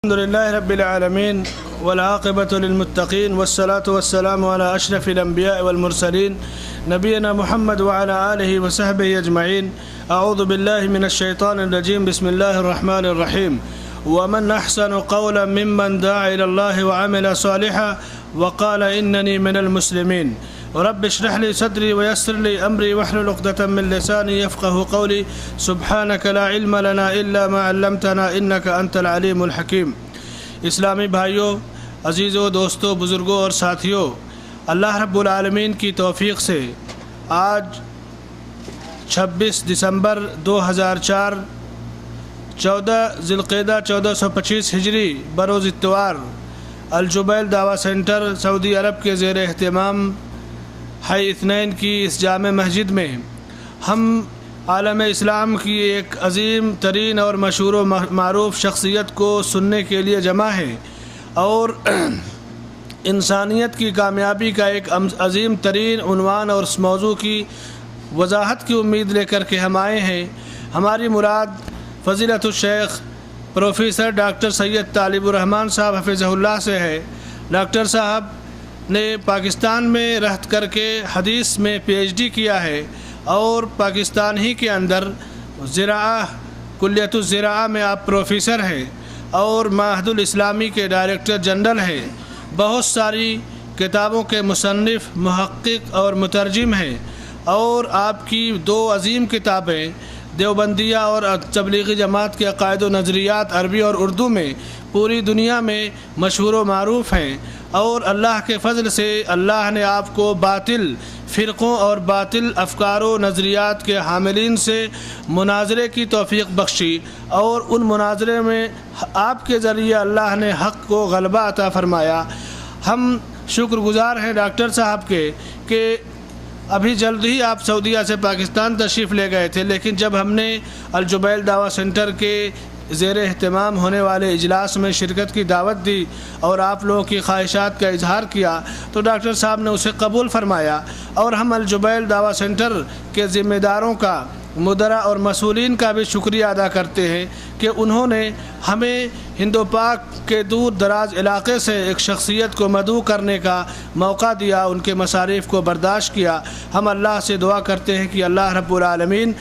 الحمد لله رب العالمين والعاقبة للمتقين والصلاة والسلام على أشرف الأنبياء والمرسلين نبينا محمد وعلى آله وصحبه أجمعين. أعوذ بالله من الشيطان الرجيم. بسم الله الرحمن الرحيم. ومن أحسن قولا ممن دعا إلى الله وعمل صالحا وقال إنني من المسلمين. رب اشرح لي صدري ويسر لي أمري واحلل عقدة من لساني يفقه قولي. سبحانك لا علم لنا إلا ما علمتنا إنك أنت العليم الحكيم. اسلامی بھائیوں، عزیزوں، دوستوں، بزرگوں اور ساتھیوں، اللہ رب العالمین کی توفیق سے آج 26 دسمبر 2004 14 ذی القعدہ 1425 ہجری بروز اتوار الجبیل دعویٰ سینٹر سعودی عرب کے زیر اہتمام حی اثنین کی اس جامع مسجد میں ہم عالم اسلام کی ایک عظیم ترین اور مشہور و معروف شخصیت کو سننے کے لیے جمع ہے اور انسانیت کی کامیابی کا ایک عظیم ترین عنوان اور اس موضوع کی وضاحت کی امید لے کر کے ہم آئے ہیں. ہماری مراد فضیلت الشیخ پروفیسر ڈاکٹر سید طالب الرحمن صاحب حفظہ اللہ سے ہے. ڈاکٹر صاحب نے پاکستان میں رہ کر کے حدیث میں PhD کیا ہے اور پاکستان ہی کے اندر زراعہ کلیت الزراعہ میں آپ پروفیسر ہیں اور معہد الاسلامی کے ڈائریکٹر جنرل ہیں. بہت ساری کتابوں کے مصنف، محقق اور مترجم ہیں اور آپ کی 2 عظیم کتابیں دیوبندیہ اور تبلیغی جماعت کے عقائد و نظریات عربی اور اردو میں پوری دنیا میں مشہور و معروف ہیں اور اللہ کے فضل سے اللہ نے آپ کو باطل فرقوں اور باطل افکار و نظریات کے حاملین سے مناظرے کی توفیق بخشی اور ان مناظرے میں آپ کے ذریعے اللہ نے حق کو غلبہ عطا فرمایا. ہم شکر گزار ہیں ڈاکٹر صاحب کے کہ ابھی جلد ہی آپ سعودیہ سے پاکستان تشریف لے گئے تھے، لیکن جب ہم نے الجبیل دعویٰ سینٹر کے زیر اہتمام ہونے والے اجلاس میں شرکت کی دعوت دی اور آپ لوگوں کی خواہشات کا اظہار کیا تو ڈاکٹر صاحب نے اسے قبول فرمایا اور ہم الجبیل دعویٰ سینٹر کے ذمہ داروں کا، مدراء اور مسئولین کا بھی شکریہ ادا کرتے ہیں کہ انہوں نے ہمیں ہند و پاک کے دور دراز علاقے سے ایک شخصیت کو مدعو کرنے کا موقع دیا، ان کے مصارف کو برداشت کیا. ہم اللہ سے دعا کرتے ہیں کہ اللہ رب العالمین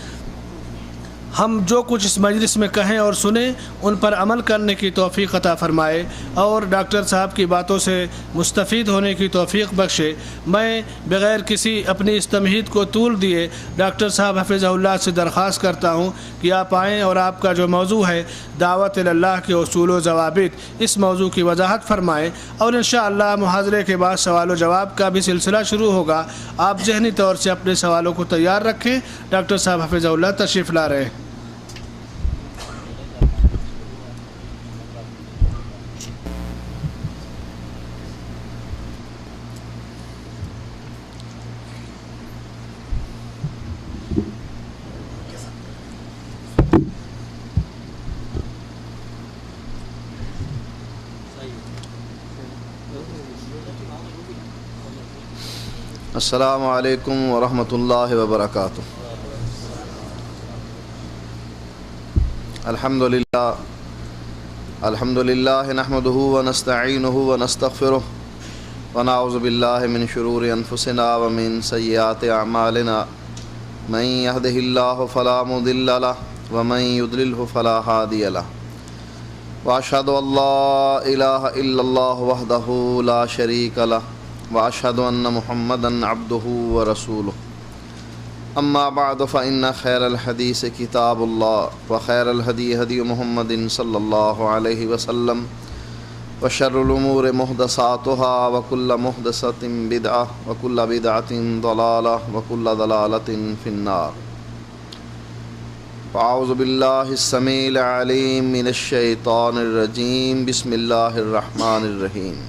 ہم جو کچھ اس مجلس میں کہیں اور سنیں ان پر عمل کرنے کی توفیق عطا فرمائے اور ڈاکٹر صاحب کی باتوں سے مستفید ہونے کی توفیق بخشے. میں بغیر کسی اپنی اس تمہید کو طول دیے ڈاکٹر صاحب حفظہ اللہ سے درخواست کرتا ہوں کہ آپ آئیں اور آپ کا جو موضوع ہے دعوت اللہ کے اصول و ضوابط، اس موضوع کی وضاحت فرمائیں اور انشاءاللہ محاضرے کے بعد سوال و جواب کا بھی سلسلہ شروع ہوگا. آپ ذہنی طور سے اپنے سوالوں کو تیار رکھیں. ڈاکٹر صاحب حفظہ اللہ تشریف لا رہے ہیں. السلام علیکم ورحمۃ اللہ وبرکاتہ. الحمد للہ نحمده ونستعینه ونستغفره ونعوذ باللہ من شرور انفسنا ومن سیئات اعمالنا. من يهده اللہ فلا مضل له ومن يضلله فلا هادی له. واشهد ان لا الہ الا اللہ وحدہ لا شریک له واشهد ان محمدا عبده ورسوله. اما بعد فان خیر الحدیث کتاب اللہ وخیر الهدی هدی محمد صلی اللہ علیہ وسلم وشر الامور محدثاتها وكل محدثۃ بدعہ وكل بدعۃ ضلالہ وكل ضلالۃ فی النار. اعوذ باللہ السمیع العلیم من الشیطان الرجیم. بسم اللہ الرحمن الرحیم.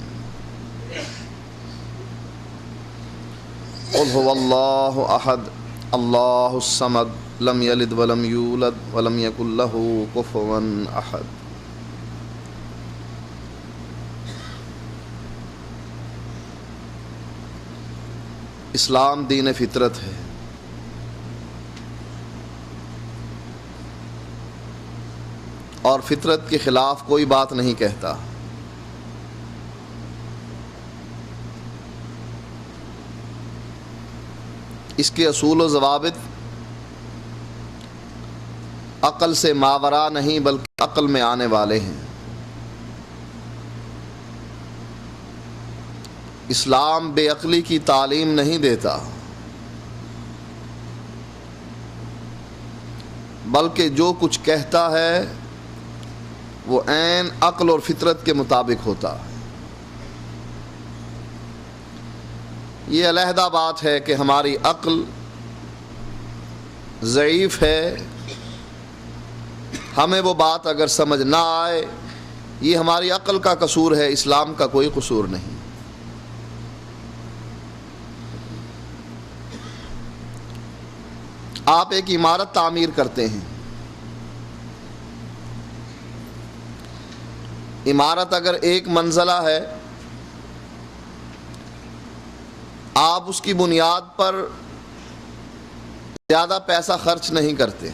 قل هو اللہ احد اللہ الصمد لم یلد ولم یولد ولم یکن له کفوا احد. اسلام دین فطرت ہے. اور فطرت کے خلاف کوئی بات نہیں کہتا۔ اس کے اصول و ضوابط عقل سے ماورا نہیں بلکہ عقل میں آنے والے ہیں۔ اسلام بے عقلی کی تعلیم نہیں دیتا، بلکہ جو کچھ کہتا ہے وہ عین عقل اور فطرت کے مطابق ہوتا ہے۔ یہ علیحدہ بات ہے کہ ہماری عقل ضعیف ہے، ہمیں وہ بات اگر سمجھ نہ آئے یہ ہماری عقل کا قصور ہے، اسلام کا کوئی قصور نہیں۔ آپ ایک عمارت تعمیر کرتے ہیں، عمارت اگر ایک منزلہ ہے، آپ اس کی بنیاد پر زیادہ پیسہ خرچ نہیں کرتے،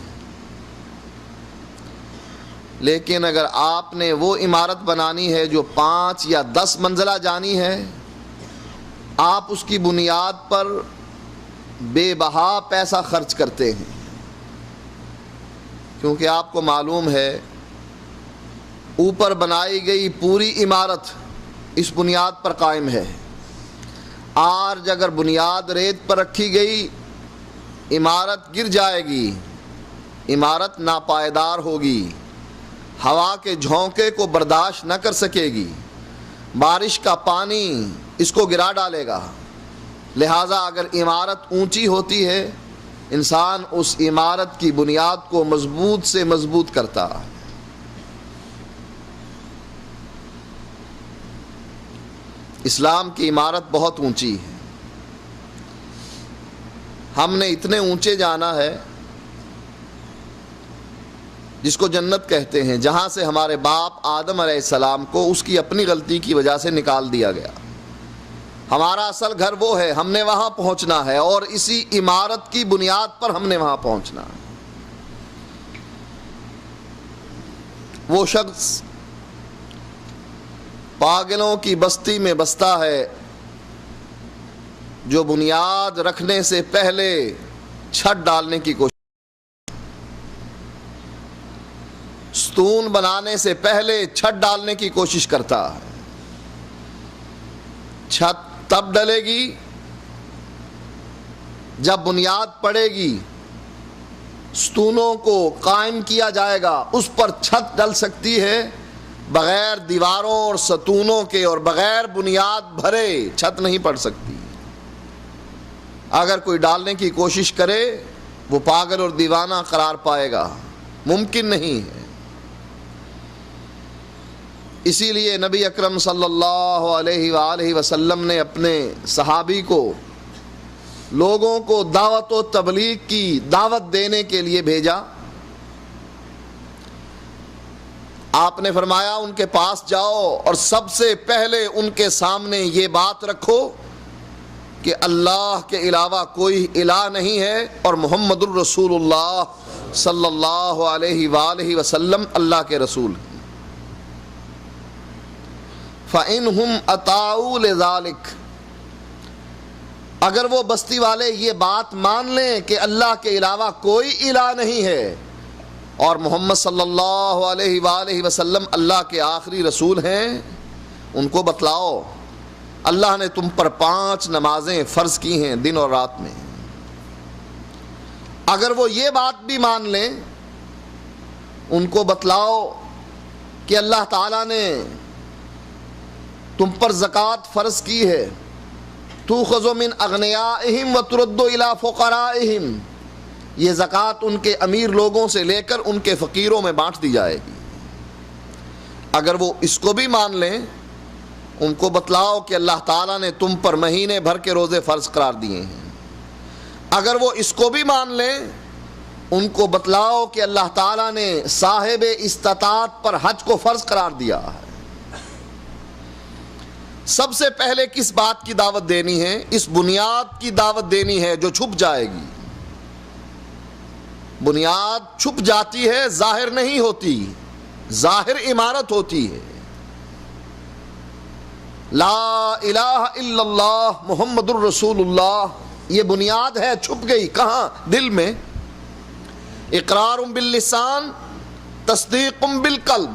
لیکن اگر آپ نے وہ عمارت بنانی ہے جو 5 یا 10 منزلہ جانی ہے، آپ اس کی بنیاد پر بے بہا پیسہ خرچ کرتے ہیں، کیونکہ آپ کو معلوم ہے اوپر بنائی گئی پوری عمارت اس بنیاد پر قائم ہے۔ آج اگر بنیاد ریت پر رکھی گئی عمارت گر جائے گی، عمارت ناپائیدار ہوگی، ہوا کے جھونکے کو برداشت نہ کر سکے گی، بارش کا پانی اس کو گرا ڈالے گا۔ لہٰذا اگر عمارت اونچی ہوتی ہے، انسان اس عمارت کی بنیاد کو مضبوط سے مضبوط کرتا۔ اسلام کی عمارت بہت اونچی ہے، ہم نے اتنے اونچے جانا ہے جس کو جنت کہتے ہیں، جہاں سے ہمارے باپ آدم علیہ السلام کو اس کی اپنی غلطی کی وجہ سے نکال دیا گیا۔ ہمارا اصل گھر وہ ہے، ہم نے وہاں پہنچنا ہے، اور اسی عمارت کی بنیاد پر ہم نے وہاں پہنچنا ہے۔ وہ شخص پاگلوں کی بستی میں بستا ہے جو بنیاد رکھنے سے پہلے چھت ڈالنے کی کوشش، ستون بنانے سے پہلے چھت ڈالنے کی کوشش کرتا ہے۔ چھت تب ڈلے گی جب بنیاد پڑے گی، ستونوں کو قائم کیا جائے گا، اس پر چھت ڈل سکتی ہے۔ بغیر دیواروں اور ستونوں کے اور بغیر بنیاد بھرے چھت نہیں پڑ سکتی۔ اگر کوئی ڈالنے کی کوشش کرے وہ پاگل اور دیوانہ قرار پائے گا، ممکن نہیں ہے۔ اسی لیے نبی اکرم صلی اللہ علیہ وآلہ وسلم نے اپنے صحابی کو لوگوں کو دعوت و تبلیغ کی دعوت دینے کے لیے بھیجا۔ آپ نے فرمایا ان کے پاس جاؤ اور سب سے پہلے ان کے سامنے یہ بات رکھو کہ اللہ کے علاوہ کوئی الہ نہیں ہے اور محمد الرسول اللہ صلی اللہ علیہ وآلہ وسلم اللہ کے رسول ہیں۔ فَإِنْهُمْ أَطَاعُوا لِذَلِكَ، اگر وہ بستی والے یہ بات مان لیں کہ اللہ کے علاوہ کوئی الہ نہیں ہے اور محمد صلی اللہ علیہ وآلہ وسلم اللہ کے آخری رسول ہیں، ان کو بتلاؤ اللہ نے تم پر 5 نمازیں فرض کی ہیں دن اور رات میں۔ اگر وہ یہ بات بھی مان لیں، ان کو بتلاؤ کہ اللہ تعالیٰ نے تم پر زکوٰۃ فرض کی ہے، تُؤْخَذُ مِنْ أَغْنِيَائِهِمْ وَتُرَدُّ إِلَىٰ فُقَرَائِهِمْ، یہ زکوٰۃ ان کے امیر لوگوں سے لے کر ان کے فقیروں میں بانٹ دی جائے گی۔ اگر وہ اس کو بھی مان لیں، ان کو بتلاؤ کہ اللہ تعالیٰ نے تم پر مہینے بھر کے روزے فرض قرار دیے ہیں۔ اگر وہ اس کو بھی مان لیں، ان کو بتلاؤ کہ اللہ تعالیٰ نے صاحب استطاعت پر حج کو فرض قرار دیا ہے۔ سب سے پہلے کس بات کی دعوت دینی ہے؟ اس بنیاد کی دعوت دینی ہے جو چھپ جائے گی۔ بنیاد چھپ جاتی ہے، ظاہر نہیں ہوتی۔ ظاہر عمارت ہوتی ہے. لا الہ الا اللہ محمد الرسول اللہ یہ بنیاد ہے، چھپ گئی کہاں؟ دل میں. اقرار باللسان تصدیق بالقلب،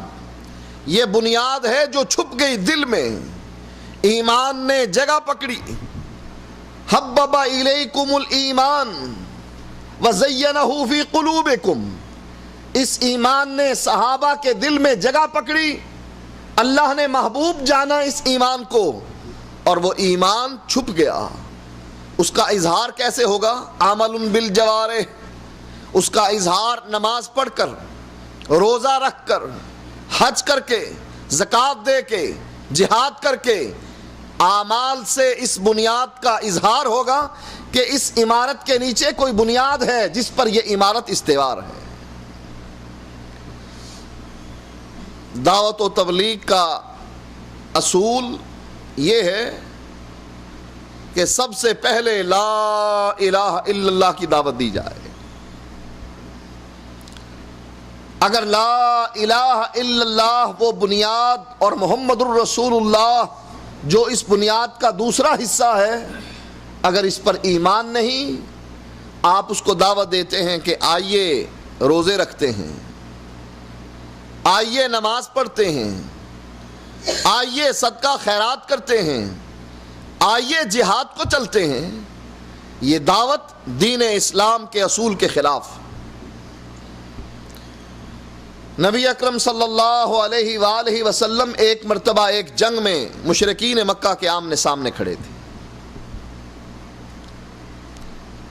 یہ بنیاد ہے جو چھپ گئی دل میں. ایمان نے جگہ پکڑی. حبب الیکم الایمان وزینہ فی قلوبکم، اس ایمان نے صحابہ کے دل میں جگہ پکڑی. اللہ نے محبوب جانا اس ایمان کو، اور وہ ایمان چھپ گیا. اس کا اظہار کیسے ہوگا؟ عمل بالجوارح، اس کا اظہار نماز پڑھ کر، روزہ رکھ کر، حج کر کے، زکوٰۃ دے کے، جہاد کر کے، اعمال سے اس بنیاد کا اظہار ہوگا کہ اس عمارت کے نیچے کوئی بنیاد ہے جس پر یہ عمارت استوار ہے. دعوت و تبلیغ کا اصول یہ ہے کہ سب سے پہلے لا الہ الا اللہ کی دعوت دی جائے. اگر لا الہ الا اللہ وہ بنیاد اور محمد الرسول اللہ جو اس بنیاد کا دوسرا حصہ ہے، اگر اس پر ایمان نہیں، آپ اس کو دعوت دیتے ہیں کہ آئیے روزے رکھتے ہیں، آئیے نماز پڑھتے ہیں، آئیے صدقہ خیرات کرتے ہیں، آئیے جہاد کو چلتے ہیں، یہ دعوت دین اسلام کے اصول کے خلاف. نبی اکرم صلی اللہ علیہ وآلہ وسلم ایک مرتبہ ایک جنگ میں مشرکین مکہ کے آمنے سامنے کھڑے تھے.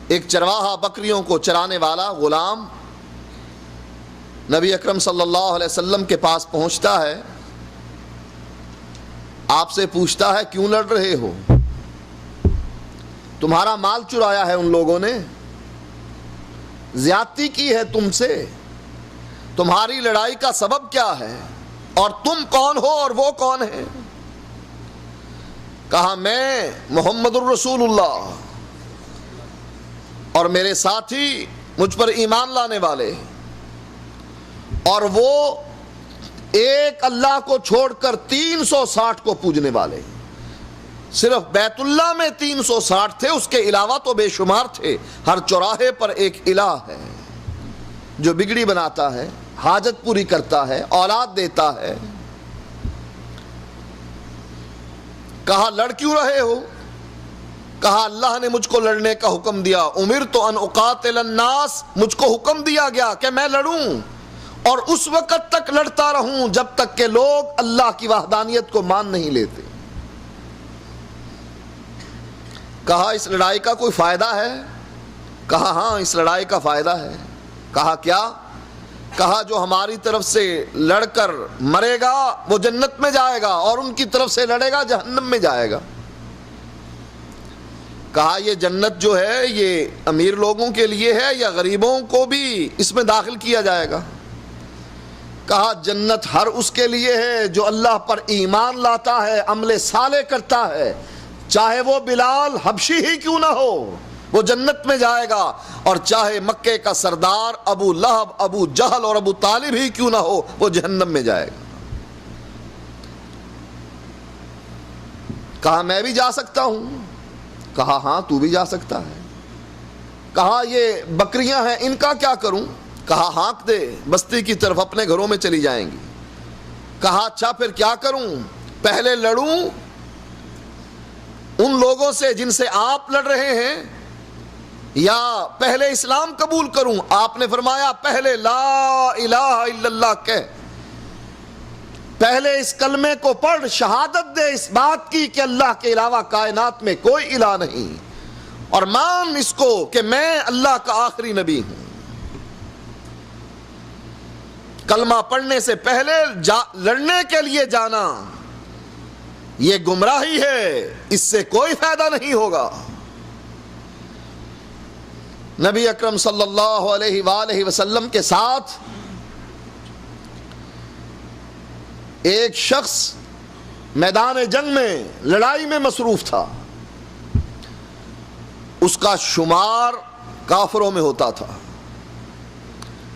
ایک چرواہا بکریوں کو چرانے والا غلام نبی اکرم صلی اللہ علیہ وسلم کے پاس پہنچتا ہے، آپ سے پوچھتا ہے کیوں لڑ رہے ہو؟ تمہارا مال چرایا ہے ان لوگوں نے، زیادتی کی ہے تم سے، تمہاری لڑائی کا سبب کیا ہے، اور تم کون ہو اور وہ کون ہے؟ کہا میں محمد الرسول اللہ اور میرے ساتھی مجھ پر ایمان لانے والے، اور وہ ایک اللہ کو چھوڑ کر 360 کو پوجنے والے. صرف بیت اللہ میں 360 تھے، اس کے علاوہ تو بے شمار تھے. ہر چوراہے پر ایک الہ ہے جو بگڑی بناتا ہے، حاجت پوری کرتا ہے، اولاد دیتا ہے. کہا لڑ کیوں رہے ہو؟ کہا اللہ نے مجھ کو لڑنے کا حکم دیا. امرت ان اقاتل الناس، مجھ کو حکم دیا گیا کہ میں لڑوں، اور اس وقت تک لڑتا رہوں جب تک کہ لوگ اللہ کی وحدانیت کو مان نہیں لیتے. کہا اس لڑائی کا کوئی فائدہ ہے؟ کہا ہاں اس لڑائی کا فائدہ ہے. کہا کیا؟ کہا جو ہماری طرف سے لڑ کر مرے گا وہ جنت میں جائے گا، اور ان کی طرف سے لڑے گا جہنم میں جائے گا. کہا یہ جنت جو ہے یہ امیر لوگوں کے لیے ہے یا غریبوں کو بھی اس میں داخل کیا جائے گا؟ کہا جنت ہر اس کے لیے ہے جو اللہ پر ایمان لاتا ہے، عمل صالح کرتا ہے، چاہے وہ بلال حبشی ہی کیوں نہ ہو وہ جنت میں جائے گا، اور چاہے مکے کا سردار ابو لہب، ابو جہل اور ابو طالب ہی کیوں نہ ہو وہ جہنم میں جائے گا. کہا میں بھی جا سکتا ہوں؟ کہا ہاں تو بھی جا سکتا ہے. کہا یہ بکریاں ہیں ان کا کیا کروں؟ کہا ہانک دے بستی کی طرف، اپنے گھروں میں چلی جائیں گی. کہا اچھا پھر کیا کروں؟ پہلے لڑوں ان لوگوں سے جن سے آپ لڑ رہے ہیں، یا پہلے اسلام قبول کروں؟ آپ نے فرمایا پہلے لا الہ الا اللہ کہہ، پہلے اس کلمے کو پڑھ، شہادت دے اس بات کی کہ اللہ کے علاوہ کائنات میں کوئی الہ نہیں، اور مان اس کو کہ میں اللہ کا آخری نبی ہوں. کلمہ پڑھنے سے پہلے لڑنے کے لیے جانا یہ گمراہی ہے، اس سے کوئی فائدہ نہیں ہوگا. نبی اکرم صلی اللہ علیہ وآلہ وسلم کے ساتھ ایک شخص میدان جنگ میں لڑائی میں مصروف تھا. اس کا شمار کافروں میں ہوتا تھا،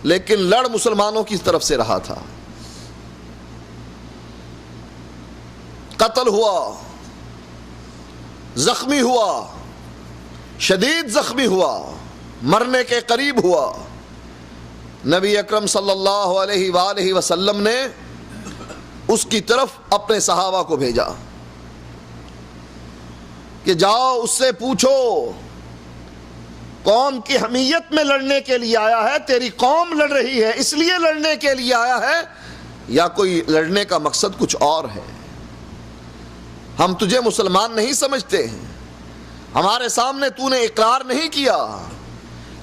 لیکن لڑ مسلمانوں کی طرف سے رہا تھا. قتل ہوا، زخمی ہوا، شدید زخمی ہوا، مرنے کے قریب ہوا، نبی اکرم صلی اللہ علیہ وآلہ وسلم نے اس کی طرف اپنے صحابہ کو بھیجا کہ جاؤ اس سے پوچھو، قوم کی حمیت میں لڑنے کے لیے آیا ہے، تیری قوم لڑ رہی ہے اس لیے لڑنے کے لیے آیا ہے، یا کوئی لڑنے کا مقصد کچھ اور ہے؟ ہم تجھے مسلمان نہیں سمجھتے ہیں، ہمارے سامنے تو نے اقرار نہیں کیا،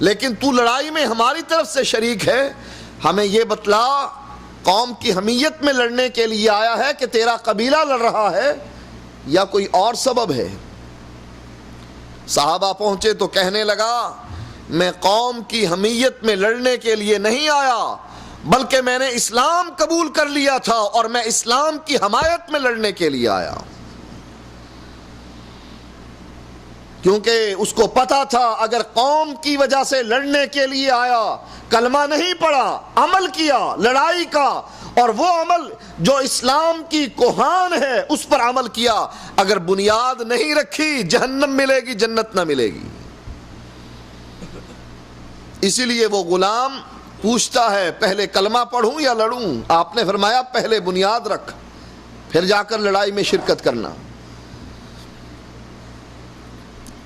لیکن تو لڑائی میں ہماری طرف سے شریک ہے، ہمیں یہ بتلا قوم کی حمیت میں لڑنے کے لیے آیا ہے کہ تیرا قبیلہ لڑ رہا ہے یا کوئی اور سبب ہے؟ صحابہ پہنچے تو کہنے لگا میں قوم کی حمیت میں لڑنے کے لیے نہیں آیا، بلکہ میں نے اسلام قبول کر لیا تھا اور میں اسلام کی حمایت میں لڑنے کے لیے آیا، کیونکہ اس کو پتا تھا اگر قوم کی وجہ سے لڑنے کے لیے آیا، کلمہ نہیں پڑھا، عمل کیا لڑائی کا، اور وہ عمل جو اسلام کی کوہان ہے اس پر عمل کیا، اگر بنیاد نہیں رکھی جہنم ملے گی، جنت نہ ملے گی۔ اسی لیے وہ غلام پوچھتا ہے پہلے کلمہ پڑھوں یا لڑوں؟ آپ نے فرمایا پہلے بنیاد رکھ، پھر جا کر لڑائی میں شرکت کرنا۔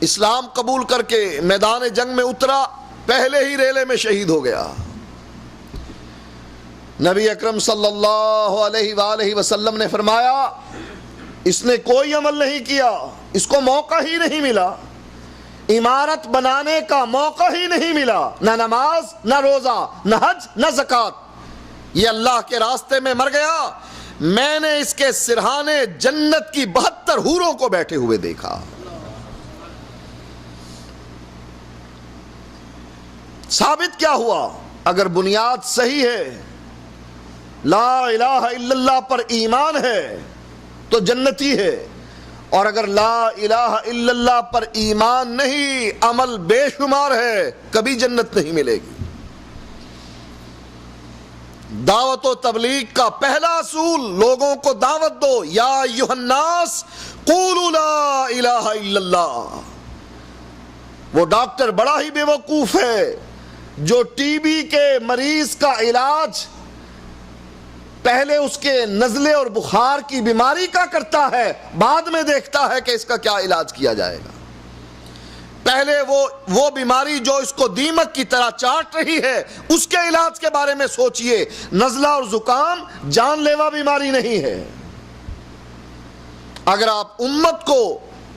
اسلام قبول کر کے میدان جنگ میں اترا، پہلے ہی ریلے میں شہید ہو گیا۔ نبی اکرم صلی اللہ علیہ وآلہ وسلم نے فرمایا اس نے کوئی عمل نہیں کیا، اس کو موقع ہی نہیں ملا، عمارت بنانے کا موقع ہی نہیں ملا، نہ نماز، نہ روزہ، نہ حج، نہ زکوٰۃ، یہ اللہ کے راستے میں مر گیا، میں نے اس کے سرہانے جنت کی 72 حوروں کو بیٹھے ہوئے دیکھا۔ ثابت کیا ہوا؟ اگر بنیاد صحیح ہے، لا الہ الا اللہ پر ایمان ہے تو جنتی ہے، اور اگر لا الہ الا اللہ پر ایمان نہیں، عمل بے شمار ہے، کبھی جنت نہیں ملے گی۔ دعوت و تبلیغ کا پہلا اصول لوگوں کو دعوت دو، یا ایھا الناس قولوا لا الہ الا اللہ۔ وہ ڈاکٹر بڑا ہی بے وقوف ہے جو ٹی بی کے مریض کا علاج پہلے اس کے نزلے اور بخار کی بیماری کا کرتا ہے، بعد میں دیکھتا ہے کہ اس کا کیا علاج کیا جائے گا۔ پہلے وہ بیماری جو اس کو دیمک کی طرح چاٹ رہی ہے اس کے علاج کے بارے میں سوچئے۔ نزلہ اور زکام جان لیوا بیماری نہیں ہے۔ اگر آپ امت کو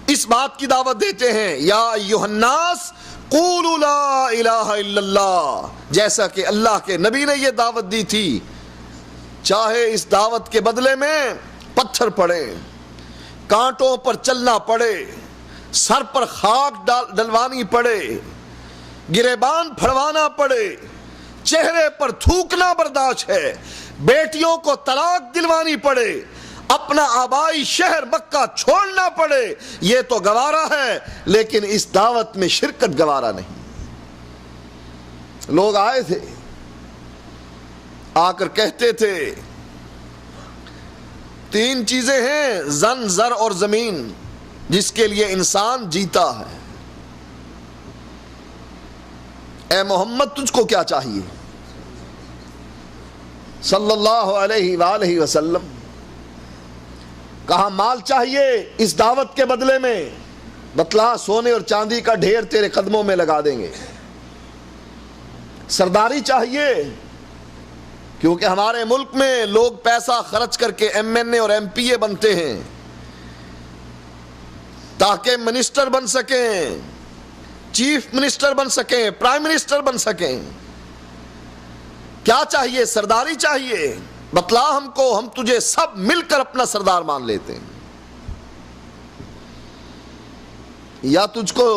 اس بات کی دعوت دیتے ہیں یا ایھا الناس قولوا لا الہ الا اللہ، جیسا کہ اللہ کے نبی نے یہ دعوت دی تھی، چاہے اس دعوت کے بدلے میں پتھر پڑے، کانٹوں پر چلنا پڑے، سر پر خاک ڈلوانی پڑے، گریبان پھڑوانا پڑے، چہرے پر تھوکنا برداشت ہے، بیٹیوں کو طلاق دلوانی پڑے، اپنا آبائی شہر مکہ چھوڑنا پڑے، یہ تو گوارا ہے، لیکن اس دعوت میں شرکت گوارا نہیں۔ لوگ آئے تھے، آ کر کہتے تھے 3 چیزیں ہیں، زن، زر اور زمین، جس کے لیے انسان جیتا ہے۔ اے محمد تجھ کو کیا چاہیے صلی اللہ علیہ وآلہ وسلم؟ کہا مال چاہیے اس دعوت کے بدلے میں، بتلا سونے اور چاندی کا ڈھیر تیرے قدموں میں لگا دیں گے۔ سرداری چاہیے، کیونکہ ہمارے ملک میں لوگ پیسہ خرچ کر کے ایم این اے اور ایم پی اے بنتے ہیں تاکہ منسٹر بن سکیں، چیف منسٹر بن سکیں، پرائم منسٹر بن سکیں۔ کیا چاہیے؟ سرداری چاہیے، بتلا ہم کو، ہم تجھے سب مل کر اپنا سردار مان لیتے ہیں۔ یا تجھ کو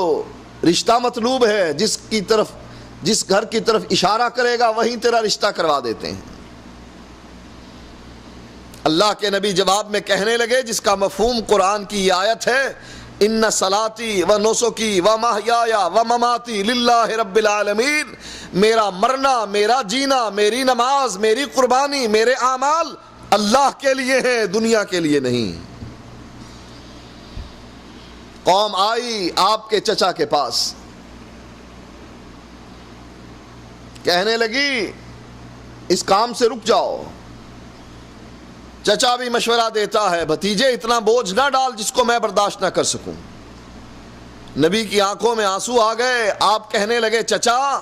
رشتہ مطلوب ہے، جس گھر کی طرف اشارہ کرے گا وہیں تیرا رشتہ کروا دیتے ہیں۔ اللہ کے نبی جواب میں کہنے لگے جس کا مفہوم قرآن کی یہ آیت ہے، ان صلاتی و نسکی و محیایا و مماتی للہ رب العالمین، میرا مرنا، میرا جینا، میری نماز، میری قربانی، میرے اعمال اللہ کے لیے ہیں، دنیا کے لیے نہیں۔ قوم آئی آپ کے چچا کے پاس، کہنے لگی اس کام سے رک جاؤ۔ چچا بھی مشورہ دیتا ہے، بھتیجے اتنا بوجھ نہ ڈال جس کو میں برداشت نہ کر سکوں۔ نبی کی آنکھوں میں آنسو آ گئے، آپ کہنے لگے چچا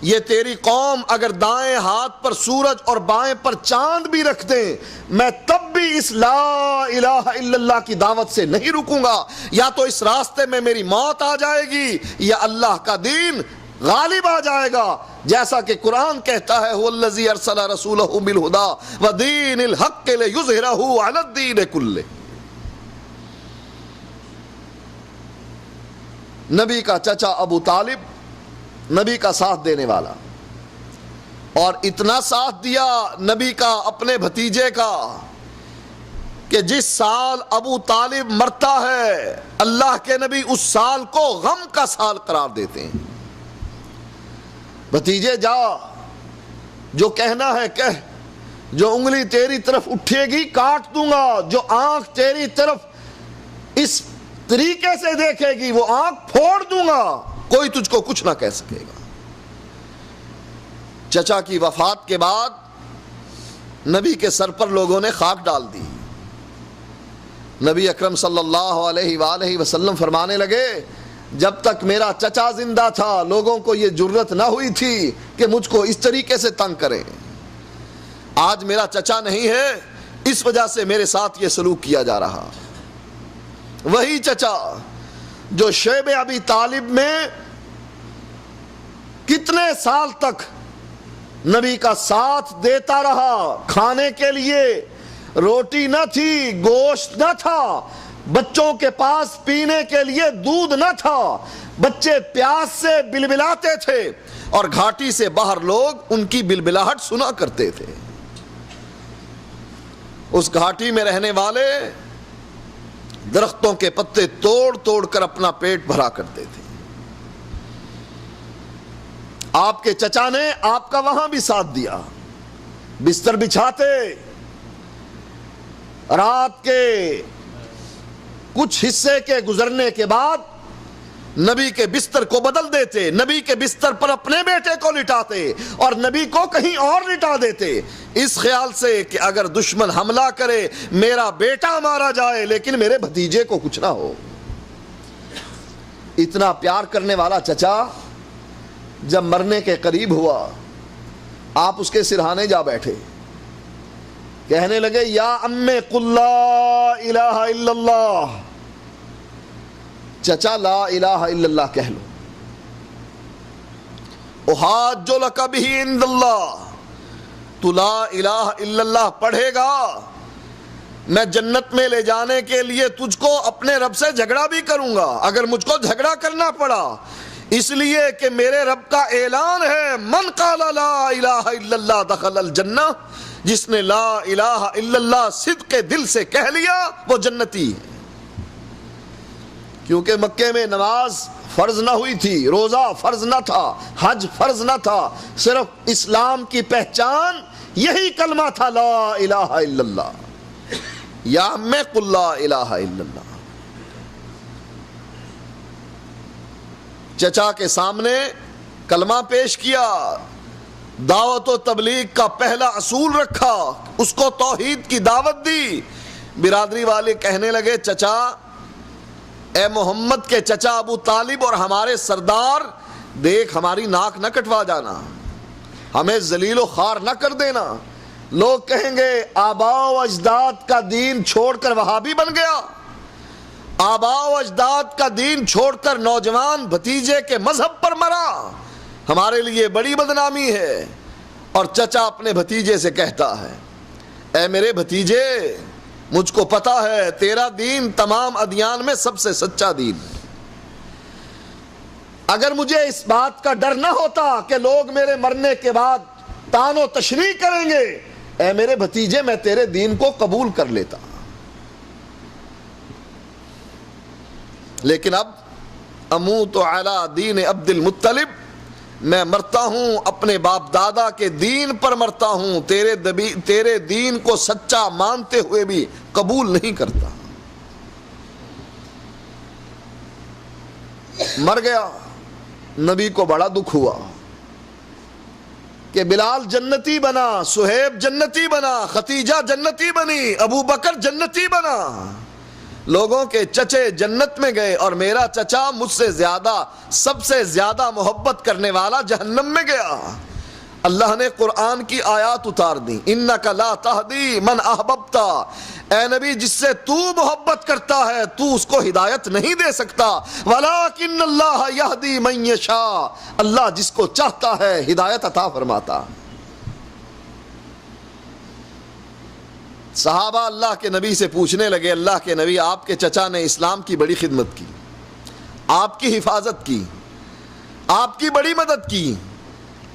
یہ تیری قوم اگر دائیں ہاتھ پر سورج اور بائیں پر چاند بھی رکھ دیں میں تب بھی اس لا الہ الا اللہ کی دعوت سے نہیں رکوں گا، یا تو اس راستے میں میری موت آ جائے گی یا اللہ کا دین غالب آ جائے گا، جیسا کہ قرآن کہتا ہے هو الذی ارسل رسولہ بالہدی ودین الحق لیظہرہ علی الدین کلہ۔ نبی کا چچا ابو طالب نبی کا ساتھ دینے والا، اور اتنا ساتھ دیا نبی کا اپنے بھتیجے کا کہ جس سال ابو طالب مرتا ہے اللہ کے نبی اس سال کو غم کا سال قرار دیتے ہیں۔ بھتیجے جا، جو کہنا ہے کہہ، جو انگلی تیری طرف اٹھے گی کاٹ دوں گا، جو آنکھ تیری طرف اس طریقے سے دیکھے گی وہ آنکھ پھوڑ دوں گا، کوئی تجھ کو کچھ نہ کہہ سکے گا۔ چچا کی وفات کے بعد نبی کے سر پر لوگوں نے خاک ڈال دی۔ نبی اکرم صلی اللہ علیہ وآلہ وسلم فرمانے لگے جب تک میرا چچا زندہ تھا لوگوں کو یہ جرت نہ ہوئی تھی کہ مجھ کو اس طریقے سے تنگ کریں، آج میرا چچا نہیں ہے اس وجہ سے میرے ساتھ یہ سلوک کیا جا رہا۔ وہی چچا جو شیب ابی طالب میں کتنے سال تک نبی کا ساتھ دیتا رہا، کھانے کے لیے روٹی نہ تھی، گوشت نہ تھا، بچوں کے پاس پینے کے لیے دودھ نہ تھا، بچے پیاس سے بلبلاتے تھے اور گھاٹی سے باہر لوگ ان کی بلبلاہٹ سنا کرتے تھے۔ اس گھاٹی میں رہنے والے درختوں کے پتے توڑ توڑ کر اپنا پیٹ بھرا کرتے تھے۔ آپ کے چچا نے آپ کا وہاں بھی ساتھ دیا، بستر بچھاتے، رات کے کچھ حصے کے گزرنے کے بعد نبی کے بستر کو بدل دیتے، نبی کے بستر پر اپنے بیٹے کو لٹاتے اور نبی کو کہیں اور لٹا دیتے، اس خیال سے کہ اگر دشمن حملہ کرے میرا بیٹا مارا جائے لیکن میرے بھتیجے کو کچھ نہ ہو۔ اتنا پیار کرنے والا چچا جب مرنے کے قریب ہوا آپ اس کے سرہانے جا بیٹھے، کہنے لگے یا امی قل لا الہ الا اللہ، چچا لا الہ الا اللہ کہہ لو، احاج لک بہ عند اللہ، تو لا الہ الا اللہ پڑھے گا میں جنت میں لے جانے کے لیے تجھ کو اپنے رب سے جھگڑا بھی کروں گا اگر مجھ کو جھگڑا کرنا پڑا، اس لیے کہ میرے رب کا اعلان ہے من قال لا الہ الا اللہ دخل الجنہ، جس نے لا الہ الا اللہ صدق کے دل سے کہہ لیا وہ جنتی ہے۔ کیونکہ مکے میں نماز فرض نہ ہوئی تھی، روزہ فرض نہ تھا، حج فرض نہ تھا، صرف اسلام کی پہچان یہی کلمہ تھا لا الہ الا اللہ، یا میں قل لا الہ الا اللہ۔ چچا کے سامنے کلمہ پیش کیا، دعوت و تبلیغ کا پہلا اصول رکھا، اس کو توحید کی دعوت دی۔ برادری والے کہنے لگے چچا، اے محمد کے چچا ابو طالب اور ہمارے سردار، دیکھ ہماری ناک نہ کٹوا جانا، ہمیں ذلیل و خوار نہ کر دینا، لوگ کہیں گے آباء و اجداد کا دین چھوڑ کر وہابی بن گیا، آباء و اجداد کا دین چھوڑ کر نوجوان بھتیجے کے مذہب پر مرا، ہمارے لیے بڑی بدنامی ہے۔ اور چچا اپنے بھتیجے سے کہتا ہے اے میرے بھتیجے، مجھ کو پتا ہے تیرا دین تمام ادیان میں سب سے سچا دین ہے، اگر مجھے اس بات کا ڈر نہ ہوتا کہ لوگ میرے مرنے کے بعد تان و تشریح کریں گے، اے میرے بھتیجے میں تیرے دین کو قبول کر لیتا، لیکن اب اموت علی دین عبد المطلب، میں مرتا ہوں اپنے باپ دادا کے دین پر مرتا ہوں، تیرے دین کو سچا مانتے ہوئے بھی قبول نہیں کرتا۔ مر گیا. نبی کو بڑا دکھ ہوا کہ بلال جنتی بنا، سہیب جنتی بنا، ختیجہ جنتی بنی، ابو بکر جنتی بنا، لوگوں کے چچے جنت میں گئے اور میرا چچا مجھ سے زیادہ، سب سے زیادہ محبت کرنے والا جہنم میں گیا. اللہ نے قرآن کی آیات اتار دی، انک لا تہدی من احببت، اے نبی جس سے تو محبت کرتا ہے تو اس کو ہدایت نہیں دے سکتا، ولکن اللہ یہدی من یشاء، اللہ جس کو چاہتا ہے ہدایت عطا فرماتا. صحابہ اللہ کے نبی سے پوچھنے لگے، اللہ کے نبی آپ کے چچا نے اسلام کی بڑی خدمت کی، آپ کی حفاظت کی، آپ کی بڑی مدد کی،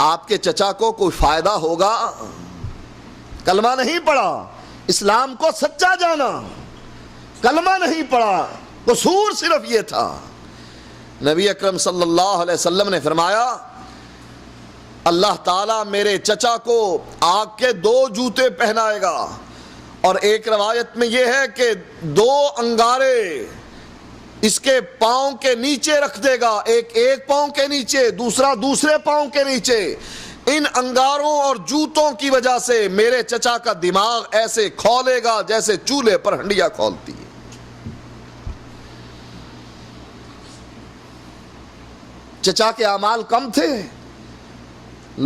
آپ کے چچا کو کوئی فائدہ ہوگا؟ کلمہ نہیں پڑھا، اسلام کو سچا جانا، کلمہ نہیں پڑھا، قصور صرف یہ تھا. نبی اکرم صلی اللہ علیہ وسلم نے فرمایا اللہ تعالیٰ میرے چچا کو آگ کے 2 جوتے پہنائے گا، اور ایک روایت میں یہ ہے کہ 2 انگارے اس کے پاؤں کے نیچے رکھ دے گا، ایک پاؤں کے نیچے، دوسرا دوسرے پاؤں کے نیچے. ان انگاروں اور جوتوں کی وجہ سے میرے چچا کا دماغ ایسے کھولے گا جیسے چولہے پر ہنڈیا کھولتی ہے. چچا کے اعمال کم تھے،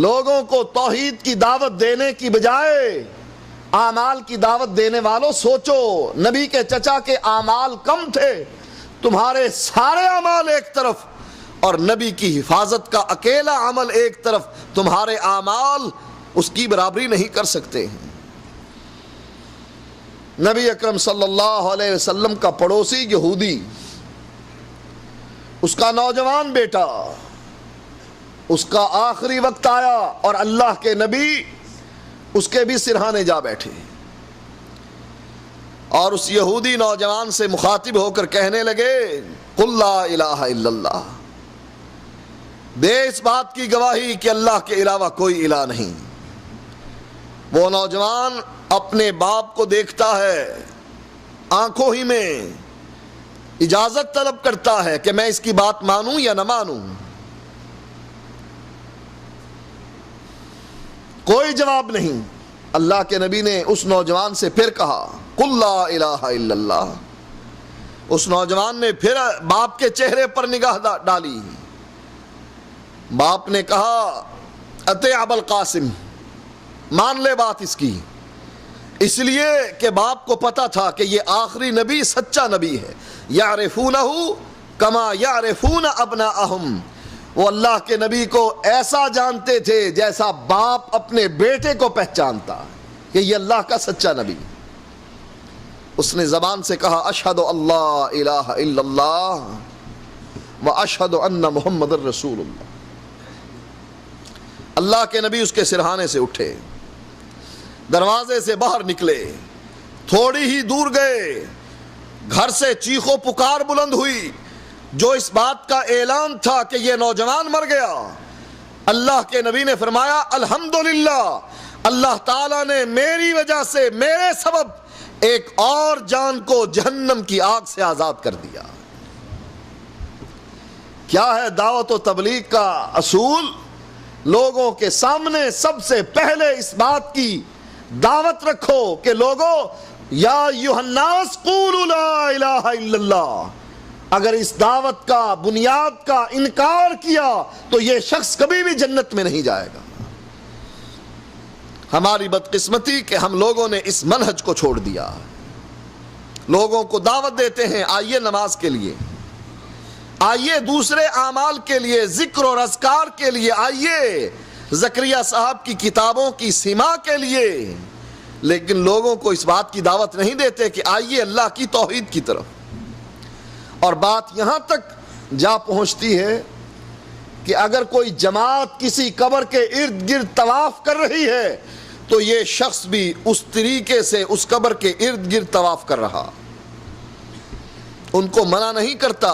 لوگوں کو توحید کی دعوت دینے کی بجائے اعمال کی دعوت دینے والوں سوچو، نبی کے چچا کے اعمال کم تھے، تمہارے سارے اعمال ایک طرف اور نبی کی حفاظت کا اکیلا عمل ایک طرف، تمہارے اعمال اس کی برابری نہیں کر سکتے ہیں. نبی اکرم صلی اللہ علیہ وسلم کا پڑوسی یہودی، اس کا نوجوان بیٹا، اس کا آخری وقت آیا اور اللہ کے نبی اس کے بھی سرہانے جا بیٹھے، اور اس یہودی نوجوان سے مخاطب ہو کر کہنے لگے قل لا الہ الا اللہ، دے اس بات کی گواہی کہ اللہ کے علاوہ کوئی الہ نہیں. وہ نوجوان اپنے باپ کو دیکھتا ہے، آنکھوں ہی میں اجازت طلب کرتا ہے کہ میں اس کی بات مانوں یا نہ مانوں. کوئی جواب نہیں. اللہ کے نبی نے اس نوجوان سے پھر کہا قل لا الہ الا اللہ. اس نوجوان نے پھر باپ کے چہرے پر نگاہ ڈالی. باپ نے کہا اطیع ابا القاسم، مان لے بات اس کی، اس لیے کہ باپ کو پتا تھا کہ یہ آخری نبی سچا نبی ہے. یعرفونہ کما یعرفون ابناءہم، وہ اللہ کے نبی کو ایسا جانتے تھے جیسا باپ اپنے بیٹے کو پہچانتا کہ یہ اللہ کا سچا نبی. اس نے زبان سے کہا اشہد اللہ الہ الا اللہ و اشہد ان محمد الرسول اللہ. اللہ کے نبی اس کے سرہانے سے اٹھے، دروازے سے باہر نکلے، تھوڑی ہی دور گئے، گھر سے چیخ و پکار بلند ہوئی جو اس بات کا اعلان تھا کہ یہ نوجوان مر گیا. اللہ کے نبی نے فرمایا الحمدللہ، اللہ تعالیٰ نے میری وجہ سے، میرے سبب ایک اور جان کو جہنم کی آگ سے آزاد کر دیا. کیا ہے دعوت و تبلیغ کا اصول؟ لوگوں کے سامنے سب سے پہلے اس بات کی دعوت رکھو کہ لوگوں یا ایھا الناس قولوا لا الہ الا اللہ. اگر اس دعوت کا، بنیاد کا انکار کیا تو یہ شخص کبھی بھی جنت میں نہیں جائے گا. ہماری بدقسمتی کہ ہم لوگوں نے اس منہج کو چھوڑ دیا. لوگوں کو دعوت دیتے ہیں آئیے نماز کے لیے، آئیے دوسرے اعمال کے لیے، ذکر اور اذکار کے لیے، آئیے زکریا صاحب کی کتابوں کی سما کے لیے، لیکن لوگوں کو اس بات کی دعوت نہیں دیتے کہ آئیے اللہ کی توحید کی طرف. اور بات یہاں تک جا پہنچتی ہے کہ اگر کوئی جماعت کسی قبر کے ارد گرد طواف کر رہی ہے تو یہ شخص بھی اس طریقے سے اس قبر کے ارد گرد طواف کر رہا. ان کو منع نہیں کرتا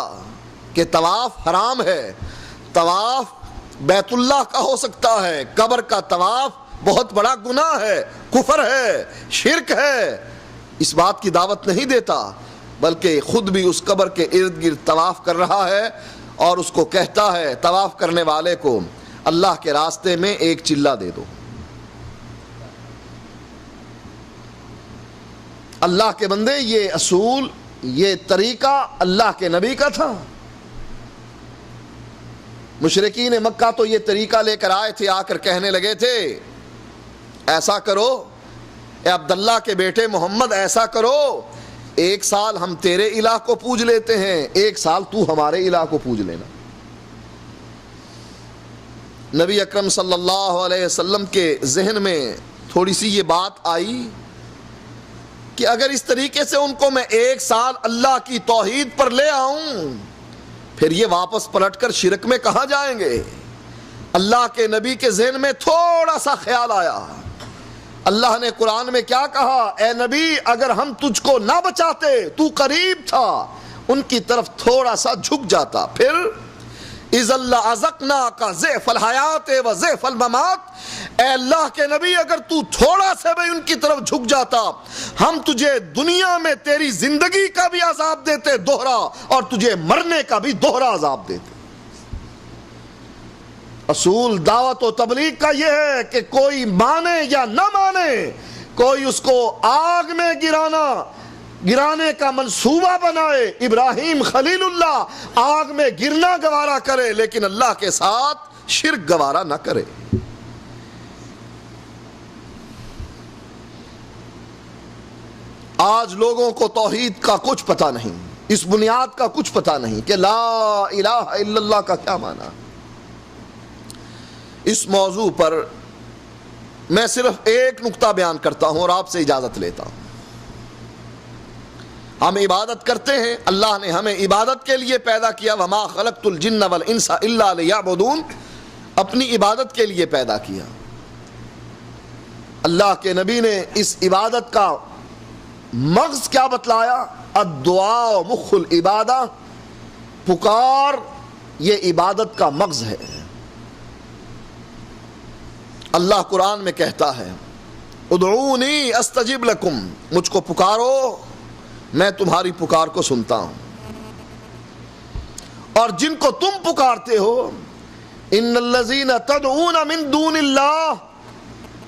کہ طواف حرام ہے، طواف بیت اللہ کا ہو سکتا ہے، قبر کا طواف بہت بڑا گناہ ہے، کفر ہے، شرک ہے. اس بات کی دعوت نہیں دیتا، بلکہ خود بھی اس قبر کے ارد گرد طواف کر رہا ہے اور اس کو کہتا ہے طواف کرنے والے کو اللہ کے راستے میں ایک چلہ دے دو. اللہ کے بندے یہ اصول، یہ طریقہ اللہ کے نبی کا تھا. مشرکین مکہ تو یہ طریقہ لے کر آئے تھے، آ کر کہنے لگے تھے ایسا کرو اے عبداللہ کے بیٹے محمد، ایسا کرو 1 سال ہم تیرے الہ کو پوج لیتے ہیں، 1 سال تو ہمارے الہ کو پوج لینا. نبی اکرم صلی اللہ علیہ وسلم کے ذہن میں تھوڑی سی یہ بات آئی کہ اگر اس طریقے سے ان کو میں 1 سال اللہ کی توحید پر لے آؤں، پھر یہ واپس پلٹ کر شرک میں کہاں جائیں گے. اللہ کے نبی کے ذہن میں تھوڑا سا خیال آیا. اللہ نے قرآن میں کیا کہا؟ اے نبی اگر ہم تجھ کو نہ بچاتے، تو قریب تھا، ان کی طرف تھوڑا سا جھک جاتا، پھر اِذَا لَأَذَقْنَاكَ ضِعْفَ الْحَيَاةِ وَضِعْفَ الْمَمَاتِ، اے اللہ کے نبی اگر تو تھوڑا سے بھی ان کی طرف جھک جاتا، ہم تجھے دنیا میں تیری زندگی کا بھی عذاب دیتے دوہرا، اور تجھے مرنے کا بھی دوہرا عذاب دیتے. اصول دعوت و تبلیغ کا یہ ہے کہ کوئی مانے یا نہ مانے، کوئی اس کو آگ میں گرانے کا منصوبہ بنائے. ابراہیم خلیل اللہ آگ میں گرنا گوارا کرے، لیکن اللہ کے ساتھ شرک گوارا نہ کرے. آج لوگوں کو توحید کا کچھ پتہ نہیں، اس بنیاد کا کچھ پتہ نہیں کہ لا الہ الا اللہ کا کیا معنی. اس موضوع پر میں صرف ایک نقطہ بیان کرتا ہوں اور آپ سے اجازت لیتا ہوں. ہم عبادت کرتے ہیں، اللہ نے ہمیں عبادت کے لیے پیدا کیا. وما خلقت الجن والانس الا لیعبدون، اپنی عبادت کے لیے پیدا کیا. اللہ کے نبی نے اس عبادت کا مغز کیا بتلایا؟ الدعاء مخ العبادہ، پکار یہ عبادت کا مغز ہے. اللہ قرآن میں کہتا ہے ادعونی استجب لکم، مجھ کو پکارو میں تمہاری پکار کو سنتا ہوں. اور جن کو تم پکارتے ہو، ان الذین تدعون من دون اللہ،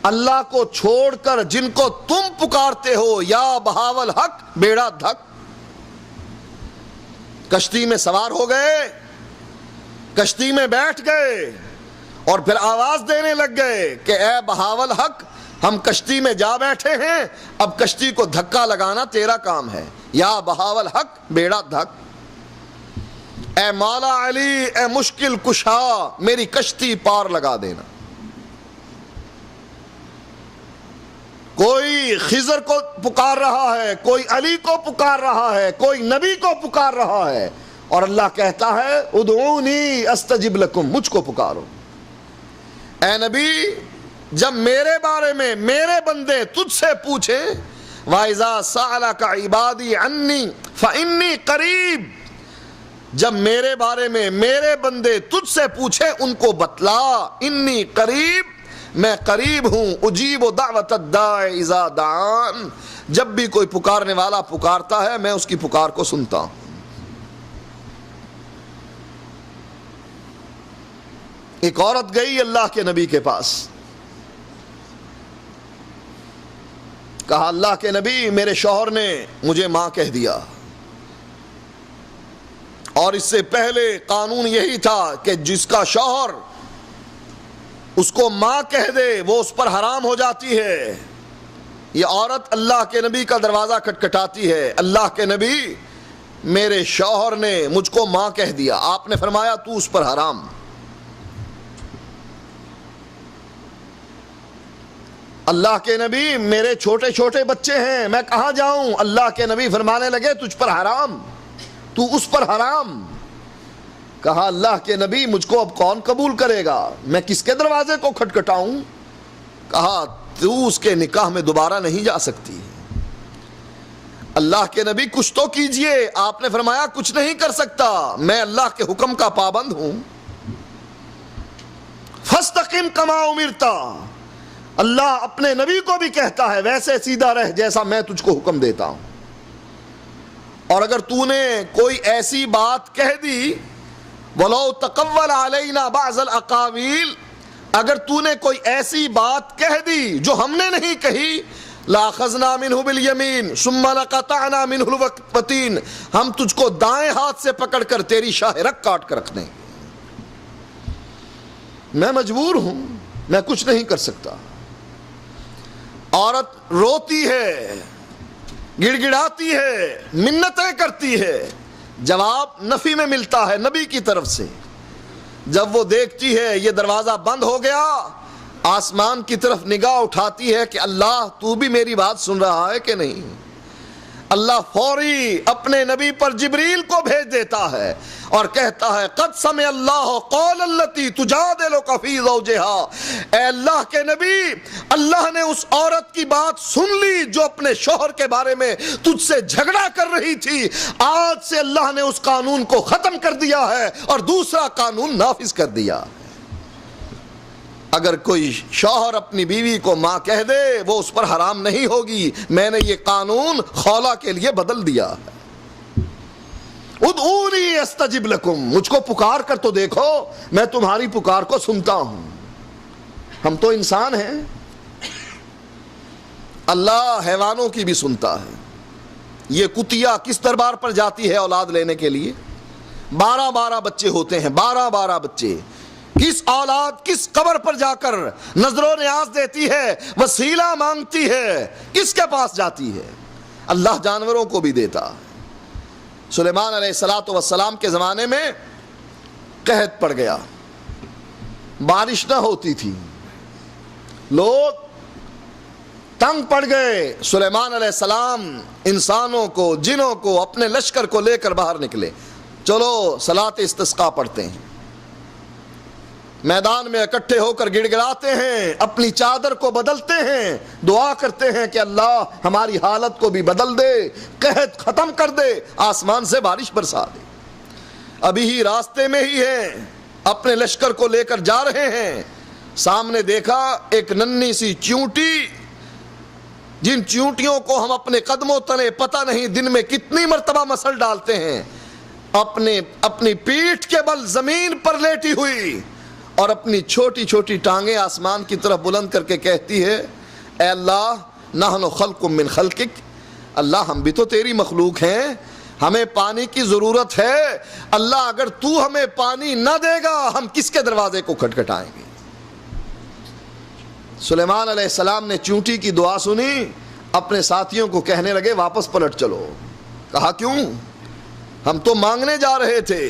اللہ کو چھوڑ کر جن کو تم پکارتے ہو، یا بہاول حق بیڑا دھک. کشتی میں سوار ہو گئے، کشتی میں بیٹھ گئے اور پھر آواز دینے لگ گئے کہ اے بہاول حق ہم کشتی میں جا بیٹھے ہیں، اب کشتی کو دھکا لگانا تیرا کام ہے. یا بہاول حق بیڑا دھک. اے مولا علی، اے مشکل کشا، میری کشتی پار لگا دینا. کوئی خضر کو پکار رہا ہے، کوئی علی کو پکار رہا ہے، کوئی نبی کو پکار رہا ہے، اور اللہ کہتا ہے ادعونی استجب لکم، مجھ کو پکارو. اے نبی جب میرے بارے میں میرے بندے تجھ سے پوچھیں، وَإِذَا سَأَلَكَ عِبَادِي عَنِّي فَإِنِّي قَرِيب، جب میرے بارے میں میرے بندے تجھ سے پوچھیں ان کو بتلا، انی قریب، میں قریب ہوں، اجیب دعوت الداع اذا دعان، جب بھی کوئی پکارنے والا پکارتا ہے میں اس کی پکار کو سنتا ہوں. ایک عورت گئی اللہ کے نبی کے پاس، کہا اللہ کے نبی میرے شوہر نے مجھے ماں کہہ دیا، اور اس سے پہلے قانون یہی تھا کہ جس کا شوہر اس کو ماں کہہ دے وہ اس پر حرام ہو جاتی ہے. یہ عورت اللہ کے نبی کا دروازہ کھٹکھٹاتی ہے، اللہ کے نبی میرے شوہر نے مجھ کو ماں کہہ دیا. آپ نے فرمایا تو اس پر حرام. اللہ کے نبی میرے چھوٹے چھوٹے بچے ہیں میں کہاں جاؤں؟ اللہ کے نبی فرمانے لگے تجھ پر حرام، تو اس پر حرام. کہا اللہ کے نبی مجھ کو اب کون قبول کرے گا، میں کس کے دروازے کو کھٹکھٹاؤں؟ کہا تو اس کے نکاح میں دوبارہ نہیں جا سکتی. اللہ کے نبی کچھ تو کیجئے. آپ نے فرمایا کچھ نہیں کر سکتا، میں اللہ کے حکم کا پابند ہوں. فاستقم کما امرت، اللہ اپنے نبی کو بھی کہتا ہے ویسے سیدھا رہ جیسا میں تجھ کو حکم دیتا ہوں. اور اگر تو نے کوئی ایسی بات کہہ دی وَلَوْ تَقَوَّلَ عَلَيْنَا بَعْضَ الْأَقَاوِيلِ، اگر تو نے کوئی ایسی بات کہہ دی جو ہم نے نہیں کہی، لَأَخَذْنَا مِنْهُ بِالْيَمِينِ ثُمَّ لَقَطَعْنَا مِنْهُ الْوَتِينَ، ہم تجھ کو دائیں ہاتھ سے پکڑ کر تیری شاہ رگ کاٹ کر رکھ دیں گے۔ میں مجبور ہوں، میں کچھ نہیں کر سکتا۔ عورت روتی ہے، گڑ گڑاتی ہے، منتیں کرتی ہے، جواب نفی میں ملتا ہے نبی کی طرف سے۔ جب وہ دیکھتی ہے یہ دروازہ بند ہو گیا، آسمان کی طرف نگاہ اٹھاتی ہے کہ اللہ تو بھی میری بات سن رہا ہے کہ نہیں۔ اللہ فوری اپنے نبی پر جبریل کو بھیج دیتا ہے اور کہتا ہے قد سمع اللہ قول التی تجادلک فی زوجہا، اے اللہ کے نبی، اللہ نے اس عورت کی بات سن لی جو اپنے شوہر کے بارے میں تجھ سے جھگڑا کر رہی تھی۔ آج سے اللہ نے اس قانون کو ختم کر دیا ہے اور دوسرا قانون نافذ کر دیا۔ اگر کوئی شوہر اپنی بیوی کو ماں کہہ دے وہ اس پر حرام نہیں ہوگی، میں نے یہ قانون خولا کے لیے بدل دیا ہے۔ ادعونی استجب لکم، مجھ کو پکار کر تو دیکھو، میں تمہاری پکار کو سنتا ہوں۔ ہم تو انسان ہیں، اللہ حیوانوں کی بھی سنتا ہے۔ یہ کتیا کس دربار پر جاتی ہے اولاد لینے کے لیے؟ 12 بچے ہوتے ہیں، 12 بچے۔ کس اولاد کس قبر پر جا کر نظر و نیاز دیتی ہے، وسیلہ مانگتی ہے، کس کے پاس جاتی ہے؟ اللہ جانوروں کو بھی دیتا ہے۔ سلیمان علیہ السلام کے زمانے میں قحط پڑ گیا، بارش نہ ہوتی تھی، لوگ تنگ پڑ گئے۔ سلیمان علیہ السلام انسانوں کو، جنوں کو، اپنے لشکر کو لے کر باہر نکلے، چلو صلاۃ استسقاء پڑھتے ہیں۔ میدان میں اکٹھے ہو کر گڑ گڑاتے ہیں، اپنی چادر کو بدلتے ہیں، دعا کرتے ہیں کہ اللہ ہماری حالت کو بھی بدل دے، قحط ختم کر دے، آسمان سے بارش برسا دے۔ ابھی ہی راستے میں ہی ہیں، اپنے لشکر کو لے کر جا رہے ہیں، سامنے دیکھا ایک ننھی سی چیونٹی، جن چیونٹیوں کو ہم اپنے قدموں تلے پتہ نہیں دن میں کتنی مرتبہ مسل ڈالتے ہیں، اپنی پیٹھ کے بل زمین پر لیٹی ہوئی اور اپنی چھوٹی چھوٹی ٹانگیں آسمان کی طرف بلند کر کے کہتی ہے اے اللہ نحن خلق من خلقک، اللہ ہم بھی تو تیری مخلوق ہیں، ہمیں پانی کی ضرورت ہے، اللہ اگر تو ہمیں پانی نہ دے گا ہم کس کے دروازے کو کھٹکھٹائیں گے؟ سلیمان علیہ السلام نے چونٹی کی دعا سنی، اپنے ساتھیوں کو کہنے لگے واپس پلٹ چلو۔ کہا کیوں؟ ہم تو مانگنے جا رہے تھے،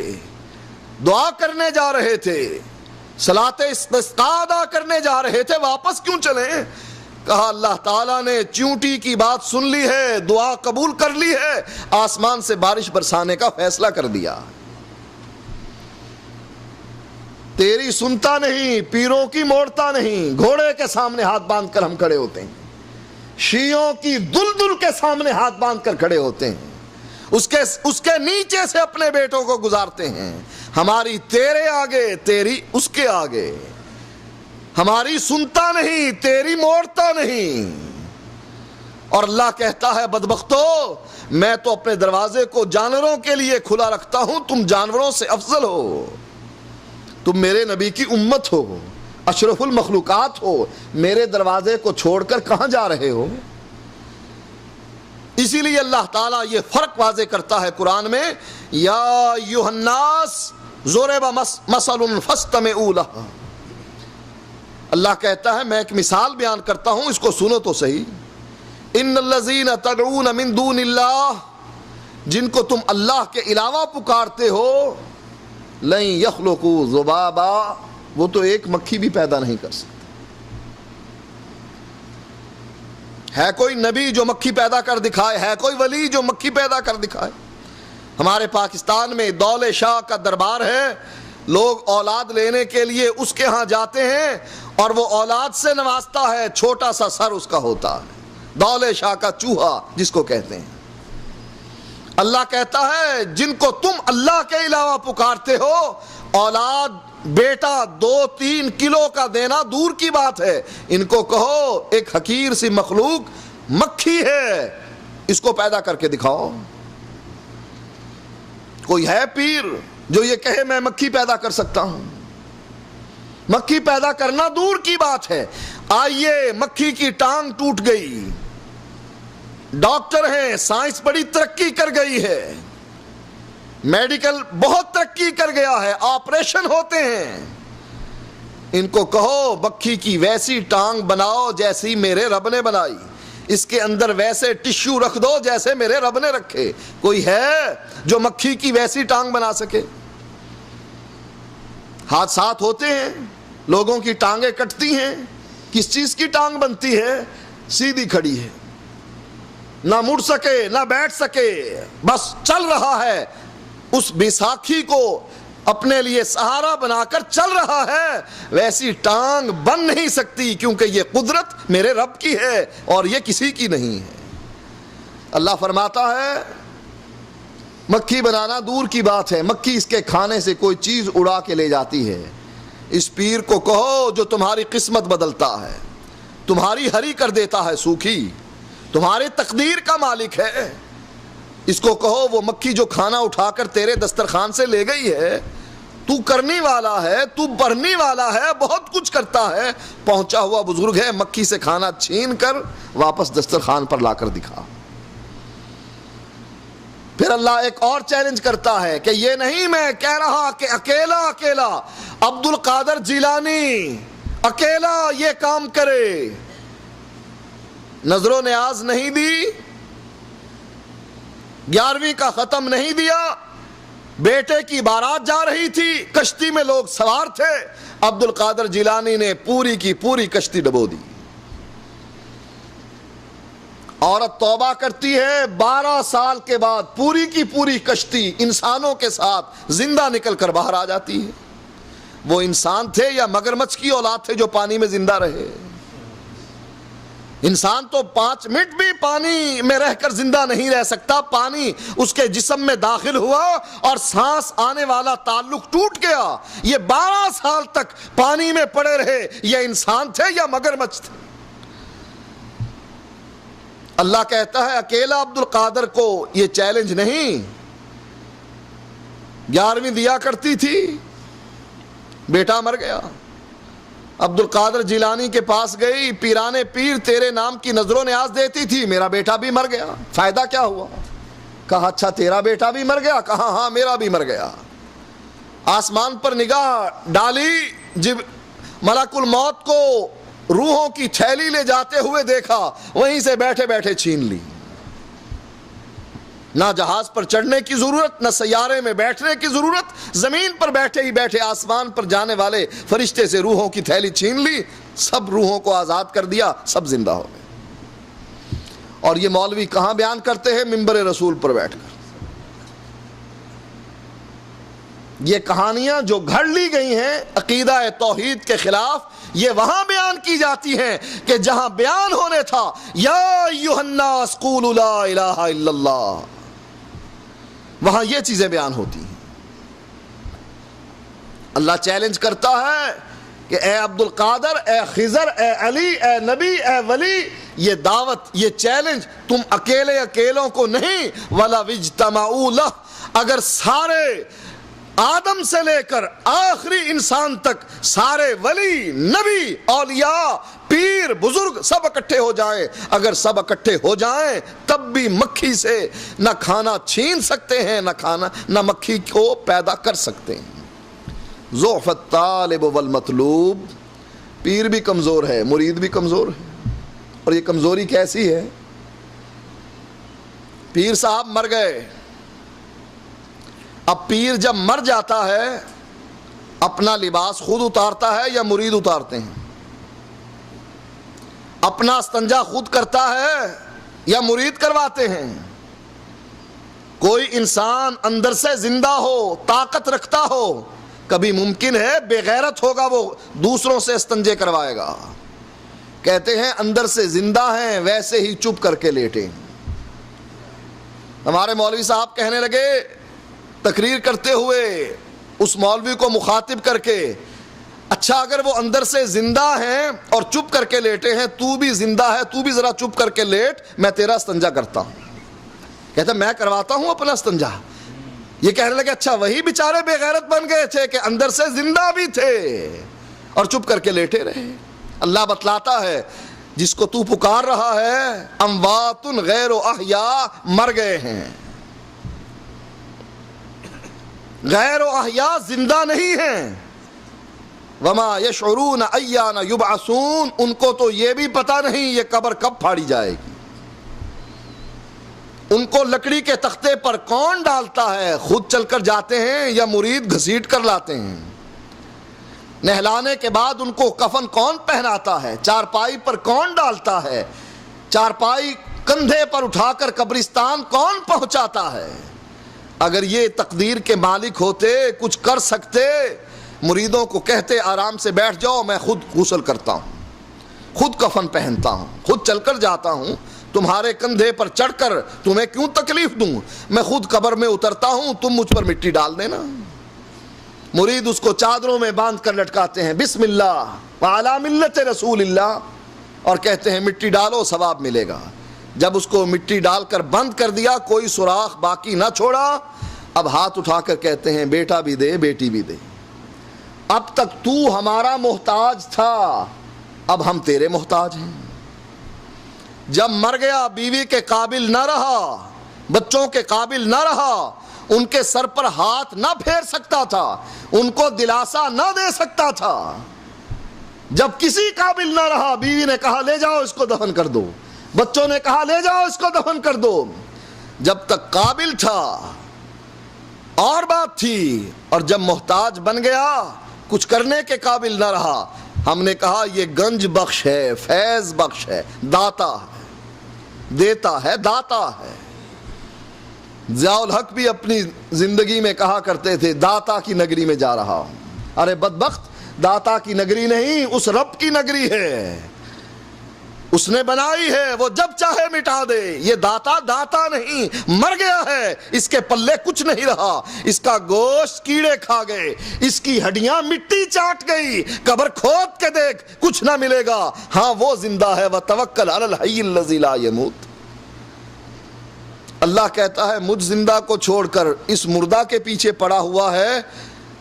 دعا کرنے جا رہے تھے، صلاۃ استسقاء ادا کرنے جا رہے تھے، واپس کیوں چلیں؟ کہا اللہ تعالیٰ نے چونٹی کی بات سن لی ہے، دعا قبول کر لی ہے، آسمان سے بارش برسانے کا فیصلہ کر دیا۔ تیری سنتا نہیں، پیروں کی موڑتا نہیں، گھوڑے کے سامنے ہاتھ باندھ کر ہم کھڑے ہوتے ہیں، شیعوں کی دلدل کے سامنے ہاتھ باندھ کر کھڑے ہوتے ہیں، اس کے نیچے سے اپنے بیٹوں کو گزارتے ہیں۔ ہماری تیرے آگے، تیری اس کے آگے، ہماری سنتا نہیں، تیری موڑتا نہیں۔ اور اللہ کہتا ہے بدبختو، میں تو اپنے دروازے کو جانوروں کے لیے کھلا رکھتا ہوں، تم جانوروں سے افضل ہو، تم میرے نبی کی امت ہو، اشرف المخلوقات ہو، میرے دروازے کو چھوڑ کر کہاں جا رہے ہو؟ اسی لیے اللہ تعالیٰ یہ فرق واضح کرتا ہے قرآن میں، یا ایھا الناس ضرب مثل فاستمعوا لہ۔ اللہ کہتا ہے میں ایک مثال بیان کرتا ہوں، اس کو سنو تو صحیح۔ ان الذین تدعون من دون اللہ، جن کو تم اللہ کے علاوہ پکارتے ہو، لن یخلقوا ذبابا، وہ تو ایک مکھی بھی پیدا نہیں کر سکتے۔ ہے کوئی نبی جو مکھی پیدا کر دکھائے؟ ہے کوئی ولی جو مکھی پیدا کر دکھائے؟ ہمارے پاکستان میں دولِ شاہ کا دربار ہے، لوگ اولاد لینے کے لیے اس کے ہاں جاتے ہیں اور وہ اولاد سے نوازتا ہے، چھوٹا سا سر اس کا ہوتا ہے، دولِ شاہ کا چوہا جس کو کہتے ہیں۔ اللہ کہتا ہے جن کو تم اللہ کے علاوہ پکارتے ہو، اولاد بیٹا 2-3 کلو کا دینا دور کی بات ہے، ان کو کہو ایک حقیر سی مخلوق مکھی ہے، اس کو پیدا کر کے دکھاؤ۔ کوئی ہے پیر جو یہ کہے میں مکھی پیدا کر سکتا ہوں. مکھی پیدا کرنا دور کی بات ہے. آئیے مکھی کی ٹانگ ٹوٹ گئی, ڈاکٹر ہیں, سائنس بڑی ترقی کر گئی ہے, میڈیکل بہت ترقی کر گیا ہے, آپریشن ہوتے ہیں. ان کو کہو مکھی کی ویسی ٹانگ بناؤ جیسی میرے رب نے بنائی, اس کے اندر ویسے ٹشو رکھ دو جیسے میرے رب نے رکھے. کوئی ہے جو مکھی کی ویسی ٹانگ بنا سکے؟ حادثات ہوتے ہیں, لوگوں کی ٹانگیں کٹتی ہیں. کس چیز کی ٹانگ بنتی ہے؟ سیدھی کھڑی ہے, نہ مڑ سکے نہ بیٹھ سکے, بس چل رہا ہے, اس بیساکھی کو اپنے لیے سہارا بنا کر چل رہا ہے. ویسی ٹانگ بن نہیں سکتی کیونکہ یہ قدرت میرے رب کی ہے اور یہ کسی کی نہیں ہے. اللہ فرماتا ہے مکھی بنانا دور کی بات ہے, مکھی اس کے کھانے سے کوئی چیز اڑا کے لے جاتی ہے. اس پیر کو کہو جو تمہاری قسمت بدلتا ہے, تمہاری ہری کر دیتا ہے سوکھی, تمہارے تقدیر کا مالک ہے, اس کو کہو وہ مکھی جو کھانا اٹھا کر تیرے دسترخوان سے لے گئی ہے, تو کرنے والا ہے, تو بھرنے والا ہے, بہت کچھ کرتا ہے, پہنچا ہوا بزرگ ہے, مکھی سے کھانا چھین کر واپس دسترخوان پر لا کر دکھا. پھر اللہ ایک اور چیلنج کرتا ہے کہ یہ نہیں میں کہہ رہا کہ اکیلا اکیلا عبد القادر جیلانی اکیلا یہ کام کرے. نظر و نیاز نہیں دی, 11ویں کا ختم نہیں دیا, بیٹے کی بارات جا رہی تھی, کشتی میں لوگ سوار تھے, عبد القادر جیلانی نے پوری کی پوری کشتی ڈبو دی. عورت توبہ کرتی ہے, 12 سال کے بعد پوری کی پوری کشتی انسانوں کے ساتھ زندہ نکل کر باہر آ جاتی ہے. وہ انسان تھے یا مگرمچھ کی اولاد تھے جو پانی میں زندہ رہے؟ انسان تو 5 منٹ بھی پانی میں رہ کر زندہ نہیں رہ سکتا. پانی اس کے جسم میں داخل ہوا اور سانس آنے والا تعلق ٹوٹ گیا. یہ 12 سال تک پانی میں پڑے رہے, یہ انسان تھے یا مگرمچھ تھے؟ اللہ کہتا ہے اکیلا عبد القادر کو یہ چیلنج نہیں. 11ویں دیا کرتی تھی, بیٹا مر گیا. عبد القادر جیلانی کے پاس گئی, پیرانے پیر تیرے نام کی نظر و نیاز دیتی تھی, میرا بیٹا بھی مر گیا, فائدہ کیا ہوا؟ کہا اچھا تیرا بیٹا بھی مر گیا؟ کہا ہاں میرا بھی مر گیا. آسمان پر نگاہ ڈالی, جب ملک الموت کو روحوں کی تھیلی لے جاتے ہوئے دیکھا, وہیں سے بیٹھے بیٹھے چھین لی. نہ جہاز پر چڑھنے کی ضرورت, نہ سیارے میں بیٹھنے کی ضرورت, زمین پر بیٹھے ہی بیٹھے آسمان پر جانے والے فرشتے سے روحوں کی تھیلی چھین لی, سب روحوں کو آزاد کر دیا, سب زندہ ہو گئے. اور یہ مولوی کہاں بیان کرتے ہیں؟ منبر رسول پر بیٹھ کر. یہ کہانیاں جو گھڑ لی گئی ہیں عقیدہ توحید کے خلاف, یہ وہاں بیان کی جاتی ہیں کہ جہاں بیان ہونے تھا یا ایھا الناس قولوا لا الہ الا اللہ, وہاں یہ چیزیں بیان ہوتی ہیں. اللہ چیلنج کرتا ہے کہ اے عبد القادر, اے خضر, اے علی, اے نبی, اے ولی, یہ دعوت, یہ چیلنج تم اکیلے اکیلوں کو نہیں, وَلَوِ اجْتَمَعُوا لَهُ, اگر سارے آدم سے لے کر آخری انسان تک سارے ولی, نبی, اولیاء, پیر, بزرگ سب اکٹھے ہو جائیں, اگر سب اکٹھے ہو جائیں تب بھی مکھی سے نہ کھانا چھین سکتے ہیں, نہ مکھی کو پیدا کر سکتے ہیں. ضعف الطالب والمطلوب, پیر بھی کمزور ہے, مرید بھی کمزور ہے. اور یہ کمزوری کیسی ہے؟ پیر صاحب مر گئے, اب پیر جب مر جاتا ہے اپنا لباس خود اتارتا ہے یا مرید اتارتے ہیں؟ اپنا استنجا خود کرتا ہے یا مرید کرواتے ہیں؟ کوئی انسان اندر سے زندہ ہو, طاقت رکھتا ہو, کبھی ممکن ہے بے غیرت ہوگا وہ دوسروں سے استنجے کروائے گا؟ کہتے ہیں اندر سے زندہ ہیں ویسے ہی چپ کر کے لیٹے. ہمارے مولوی صاحب کہنے لگے تقریر کرتے ہوئے اس مولوی کو مخاطب کر کے, اچھا اگر وہ اندر سے زندہ ہیں اور چپ کر کے لیٹے ہیں, تو بھی زندہ ہے, تو بھی ذرا چپ کر کے لیٹ, میں تیرا استنجا کرتا ہوں. کہتا میں کرواتا ہوں اپنا استنجا. یہ کہنے لگے اچھا وہی بیچارے بے غیرت بن گئے تھے کہ اندر سے زندہ بھی تھے اور چپ کر کے لیٹے رہے. اللہ بتلاتا ہے جس کو تو پکار رہا ہے اموات غیر احیاء، مر گئے ہیں. غیر احیاء زندہ نہیں ہیں. وما یشعرون ایان یبعثون، ان کو تو یہ بھی پتہ نہیں یہ قبر کب پھاڑی جائے گی. ان کو لکڑی کے تختے پر کون ڈالتا ہے؟ خود چل کر جاتے ہیں یا مرید گھسیٹ کر لاتے ہیں؟ نہلانے کے بعد ان کو کفن کون پہناتا ہے؟ چارپائی پر کون ڈالتا ہے؟ چارپائی کندھے پر اٹھا کر قبرستان کون پہنچاتا ہے؟ اگر یہ تقدیر کے مالک ہوتے، کچھ کر سکتے، مریدوں کو کہتے آرام سے بیٹھ جاؤ، میں خود غسل کرتا ہوں، خود کفن پہنتا ہوں، خود چل کر جاتا ہوں، تمہارے کندھے پر چڑھ کر تمہیں کیوں تکلیف دوں، میں خود قبر میں اترتا ہوں، تم مجھ پر مٹی ڈال دینا. مرید اس کو چادروں میں باندھ کر لٹکاتے ہیں بسم اللہ وعلی ملت رسول اللہ، اور کہتے ہیں مٹی ڈالو ثواب ملے گا. جب اس کو مٹی ڈال کر بند کر دیا، کوئی سوراخ باقی نہ چھوڑا، اب ہاتھ اٹھا کر کہتے ہیں بیٹا بھی دے بیٹی بھی دے. اب تک تو ہمارا محتاج تھا، اب ہم تیرے محتاج ہیں. جب مر گیا بیوی کے قابل نہ رہا، بچوں کے قابل نہ رہا، ان کے سر پر ہاتھ نہ پھیر سکتا تھا، ان کو دلاسا نہ دے سکتا تھا. جب کسی قابل نہ رہا، بیوی نے کہا لے جاؤ اس کو دفن کر دو، بچوں نے کہا لے جاؤ اس کو دفن کر دو. جب تک قابل تھا اور بات تھی، اور جب محتاج بن گیا، کچھ کرنے کے قابل نہ رہا، ہم نے کہا یہ گنج بخش ہے، فیض بخش ہے، داتا ہے، دیتا ہے، داتا ہے. ضیاء الحق بھی اپنی زندگی میں کہا کرتے تھے داتا کی نگری میں جا رہا ہوں. ارے بدبخت، داتا کی نگری نہیں، اس رب کی نگری ہے، اس نے بنائی ہے، وہ جب چاہے مٹا دے. یہ داتا داتا نہیں، مر گیا ہے، اس کے پلے کچھ نہیں رہا، اس کا گوشت کیڑے کھا گئے، اس کی ہڈیاں مٹی چاٹ گئی، قبر کھود کے دیکھ کچھ نہ ملے گا. ہاں وہ زندہ ہے، وتوکل علی الحی الذی لا یموت. اللہ کہتا ہے مجھ زندہ کو چھوڑ کر اس مردہ کے پیچھے پڑا ہوا ہے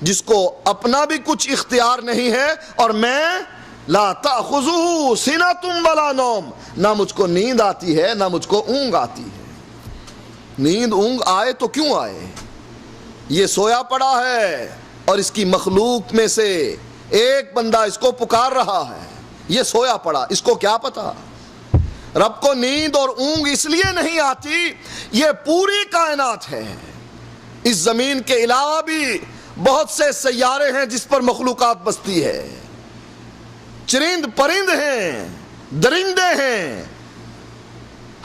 جس کو اپنا بھی کچھ اختیار نہیں ہے، اور میں لا تأخذہ سنۃ ولا نوم، نہ مجھ کو نیند آتی ہے نہ مجھ کو اونگ آتی ہے. نیند اونگ آئے تو کیوں آئے؟ یہ سویا پڑا ہے اور اس کی مخلوق میں سے ایک بندہ اس کو پکار رہا ہے. یہ سویا پڑا، اس کو کیا پتا؟ رب کو نیند اور اونگ اس لیے نہیں آتی، یہ پوری کائنات ہے. اس زمین کے علاوہ بھی بہت سے سیارے ہیں جس پر مخلوقات بستی ہے، چرند پرند ہیں، درندے ہیں،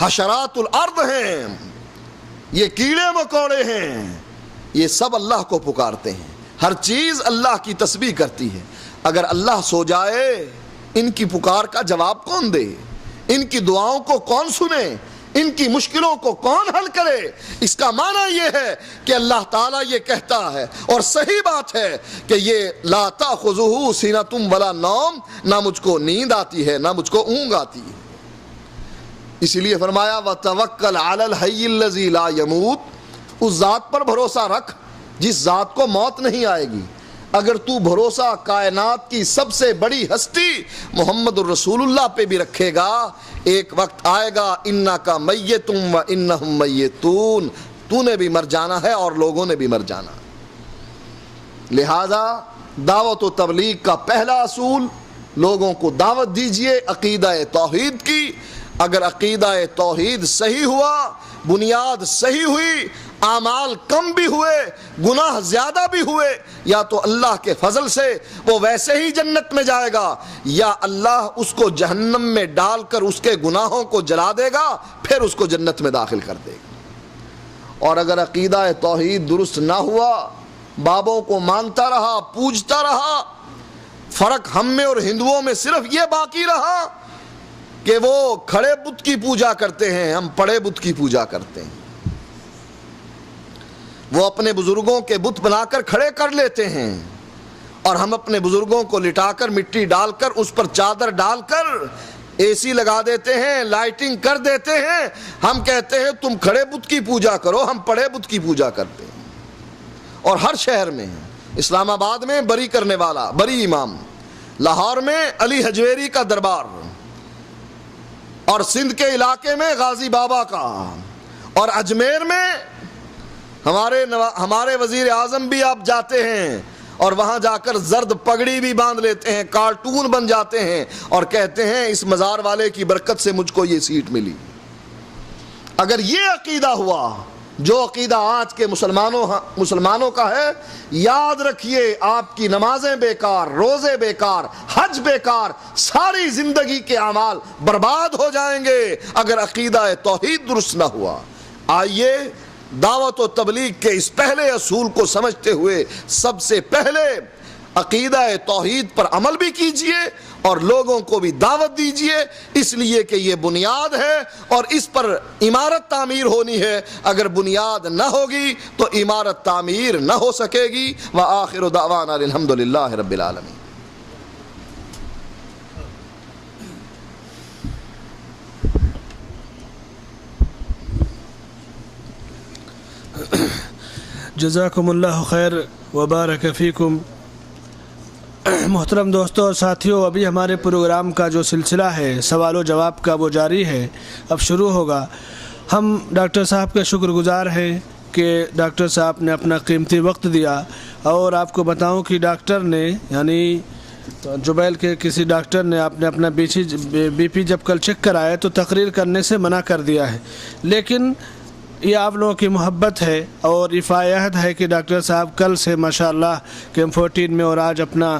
حشرات الارض ہیں، یہ کیڑے مکوڑے ہیں، یہ سب اللہ کو پکارتے ہیں. ہر چیز اللہ کی تسبیح کرتی ہے. اگر اللہ سو جائے، ان کی پکار کا جواب کون دے؟ ان کی دعاؤں کو کون سنے؟ ان کی مشکلوں کو کون حل کرے؟ اس کا معنی یہ ہے کہ اللہ تعالیٰ یہ کہتا ہے، اور صحیح بات ہے، کہ یہ لا تأخذہ سنۃ ولا نوم، نہ مجھ کو نیند آتی ہے نہ مجھ کو اونگ آتی ہے. اسی لیے فرمایا وتوکل علی الحی الذی لا یموت، اس ذات پر بھروسہ رکھ جس ذات کو موت نہیں آئے گی. اگر تو بھروسہ کائنات کی سب سے بڑی ہستی محمد الرسول اللہ پہ بھی رکھے گا، ایک وقت آئے گا انکا میت و انہم میتون، تو نے بھی مر جانا ہے اور لوگوں نے بھی مر جانا. لہذا دعوت و تبلیغ کا پہلا اصول، لوگوں کو دعوت دیجئے عقیدہ توحید کی. اگر عقیدہ توحید صحیح ہوا، بنیاد صحیح ہوئی، اعمال کم بھی ہوئے، گناہ زیادہ بھی ہوئے، یا تو اللہ کے فضل سے وہ ویسے ہی جنت میں جائے گا، یا اللہ اس کو جہنم میں ڈال کر اس کے گناہوں کو جلا دے گا، پھر اس کو جنت میں داخل کر دے گا. اور اگر عقیدہ توحید درست نہ ہوا، بابوں کو مانتا رہا، پوجتا رہا، فرق ہم میں اور ہندوؤں میں صرف یہ باقی رہا کہ وہ کھڑے بت کی پوجا کرتے ہیں، ہم پڑے بت کی پوجا کرتے ہیں. وہ اپنے بزرگوں کے بت بنا کر کھڑے کر لیتے ہیں، اور ہم اپنے بزرگوں کو لٹا کر مٹی ڈال کر اس پر چادر ڈال کر اے سی لگا دیتے ہیں، لائٹنگ کر دیتے ہیں. ہم کہتے ہیں تم کھڑے بت کی پوجا کرو، ہم پڑے بت کی پوجا کرتے ہیں. اور ہر شہر میں، اسلام آباد میں بری کرنے والا بری امام، لاہور میں علی حجویری کا دربار، اور سندھ کے علاقے میں غازی بابا کا، اور اجمیر میں ہمارے وزیر اعظم بھی آپ جاتے ہیں اور وہاں جا کر زرد پگڑی بھی باندھ لیتے ہیں، کارٹون بن جاتے ہیں اور کہتے ہیں اس مزار والے کی برکت سے مجھ کو یہ سیٹ ملی۔ اگر یہ عقیدہ ہوا جو عقیدہ آج کے مسلمانوں کا ہے، یاد رکھیے آپ کی نمازیں بیکار، روزے بیکار، حج بیکار، ساری زندگی کے اعمال برباد ہو جائیں گے اگر عقیدہ توحید درست نہ ہوا۔ آئیے دعوت و تبلیغ کے اس پہلے اصول کو سمجھتے ہوئے سب سے پہلے عقیدہ توحید پر عمل بھی کیجئے اور لوگوں کو بھی دعوت دیجئے، اس لیے کہ یہ بنیاد ہے اور اس پر عمارت تعمیر ہونی ہے۔ اگر بنیاد نہ ہوگی تو عمارت تعمیر نہ ہو سکے گی۔ وآخر دعوانا الحمدللہ رب العالمین۔ جزاکم اللہ خیر وبارک فیکم۔ محترم دوستوں اور ساتھیوں، ابھی ہمارے پروگرام کا جو سلسلہ ہے سوال و جواب کا وہ جاری ہے، اب شروع ہوگا۔ ہم ڈاکٹر صاحب کا شکر گزار ہیں کہ ڈاکٹر صاحب نے اپنا قیمتی وقت دیا، اور آپ کو بتاؤں کہ ڈاکٹر نے یعنی جبیل کے کسی ڈاکٹر نے آپ نے اپنا بی پی جب کل چیک کرایا تو تقریر کرنے سے منع کر دیا ہے، لیکن یہ آپ لوگوں کی محبت ہے اور افایت ہے کہ ڈاکٹر صاحب کل سے ماشاءاللہ کیمپ 14 میں اور آج اپنا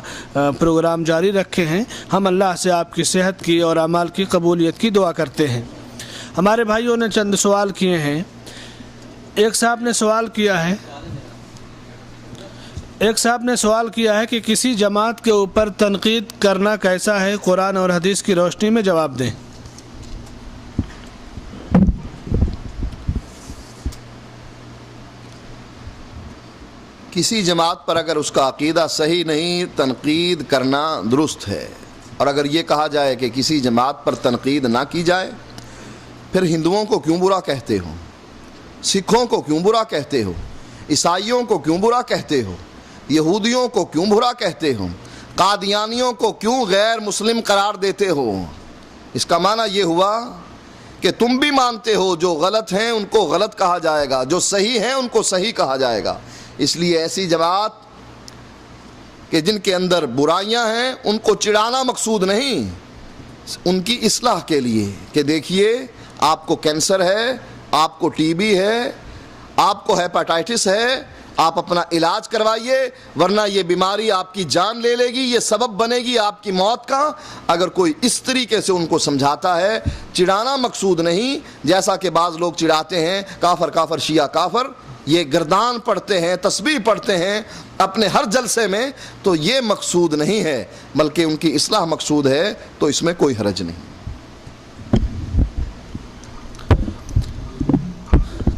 پروگرام جاری رکھے ہیں۔ ہم اللہ سے آپ کی صحت کی اور اعمال کی قبولیت کی دعا کرتے ہیں۔ ہمارے بھائیوں نے چند سوال کیے ہیں۔ ایک صاحب نے سوال کیا ہے کہ کسی جماعت کے اوپر تنقید کرنا کیسا ہے، قرآن اور حدیث کی روشنی میں جواب دیں۔ کسی جماعت پر اگر اس کا عقیدہ صحیح نہیں، تنقید کرنا درست ہے۔ اور اگر یہ کہا جائے کہ کسی جماعت پر تنقید نہ کی جائے، پھر ہندوؤں کو کیوں برا کہتے ہو، سکھوں کو کیوں برا کہتے ہو، عیسائیوں کو کیوں برا کہتے ہو، یہودیوں کو کیوں برا کہتے ہو، قادیانیوں کو کیوں غیر مسلم قرار دیتے ہو؟ اس کا معنی یہ ہوا کہ تم بھی مانتے ہو جو غلط ہیں ان کو غلط کہا جائے گا، جو صحیح ہیں ان کو صحیح کہا جائے گا۔ اس لیے ایسی جماعت کہ جن کے اندر برائیاں ہیں ان کو چڑھانا مقصود نہیں، ان کی اصلاح کے لیے کہ دیکھیے آپ کو کینسر ہے، آپ کو ٹی بی ہے، آپ کو ہیپاٹائٹس ہے، آپ اپنا علاج کروائیے ورنہ یہ بیماری آپ کی جان لے لے گی، یہ سبب بنے گی آپ کی موت کا۔ اگر کوئی اس طریقے سے ان کو سمجھاتا ہے، چڑھانا مقصود نہیں، جیسا کہ بعض لوگ چڑھاتے ہیں کافر کافر شیعہ کافر، یہ گردان پڑھتے ہیں، تسبیح پڑھتے ہیں اپنے ہر جلسے میں، تو یہ مقصود نہیں ہے بلکہ ان کی اصلاح مقصود ہے، تو اس میں کوئی حرج نہیں۔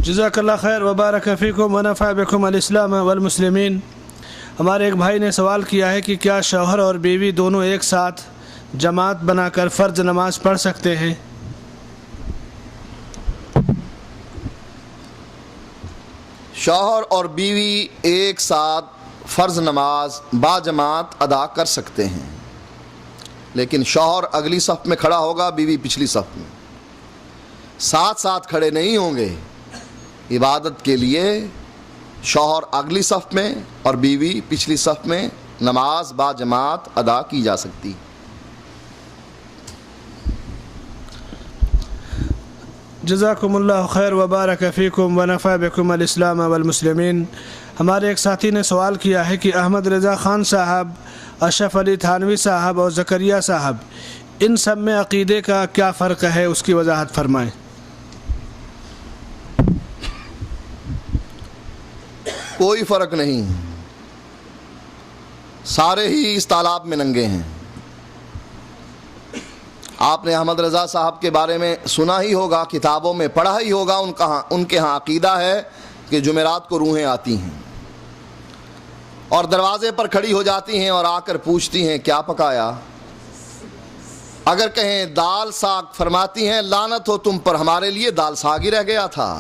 جزاک اللہ خیر وبارک فیکم ونفع بکم الاسلام والمسلمین۔ ہمارے ایک بھائی نے سوال کیا ہے کہ کیا شوہر اور بیوی دونوں ایک ساتھ جماعت بنا کر فرض نماز پڑھ سکتے ہیں؟ شوہر اور بیوی ایک ساتھ فرض نماز باجماعت ادا کر سکتے ہیں، لیکن شوہر اگلی صف میں کھڑا ہوگا، بیوی پچھلی صف میں، ساتھ ساتھ کھڑے نہیں ہوں گے۔ عبادت کے لیے شوہر اگلی صف میں اور بیوی پچھلی صف میں نماز باجماعت ادا کی جا سکتی۔ جزاکم اللہ خیر وبارک فیکم ونفع بکم الاسلام والمسلمین۔ ہمارے ایک ساتھی نے سوال کیا ہے کہ احمد رضا خان صاحب، اشرف علی تھانوی صاحب اور زکریا صاحب، ان سب میں عقیدے کا کیا فرق ہے، اس کی وضاحت فرمائیں۔ کوئی فرق نہیں، سارے ہی اس تالاب میں ننگے ہیں۔ آپ نے احمد رضا صاحب کے بارے میں سنا ہی ہوگا، کتابوں میں پڑھا ہی ہوگا، ان کے ہاں عقیدہ ہے کہ جمعرات کو روحیں آتی ہیں اور دروازے پر کھڑی ہو جاتی ہیں اور آ کر پوچھتی ہیں کیا پکایا۔ اگر کہیں دال ساگ، فرماتی ہیں لعنت ہو تم پر، ہمارے لیے دال ساگ ہی رہ گیا تھا۔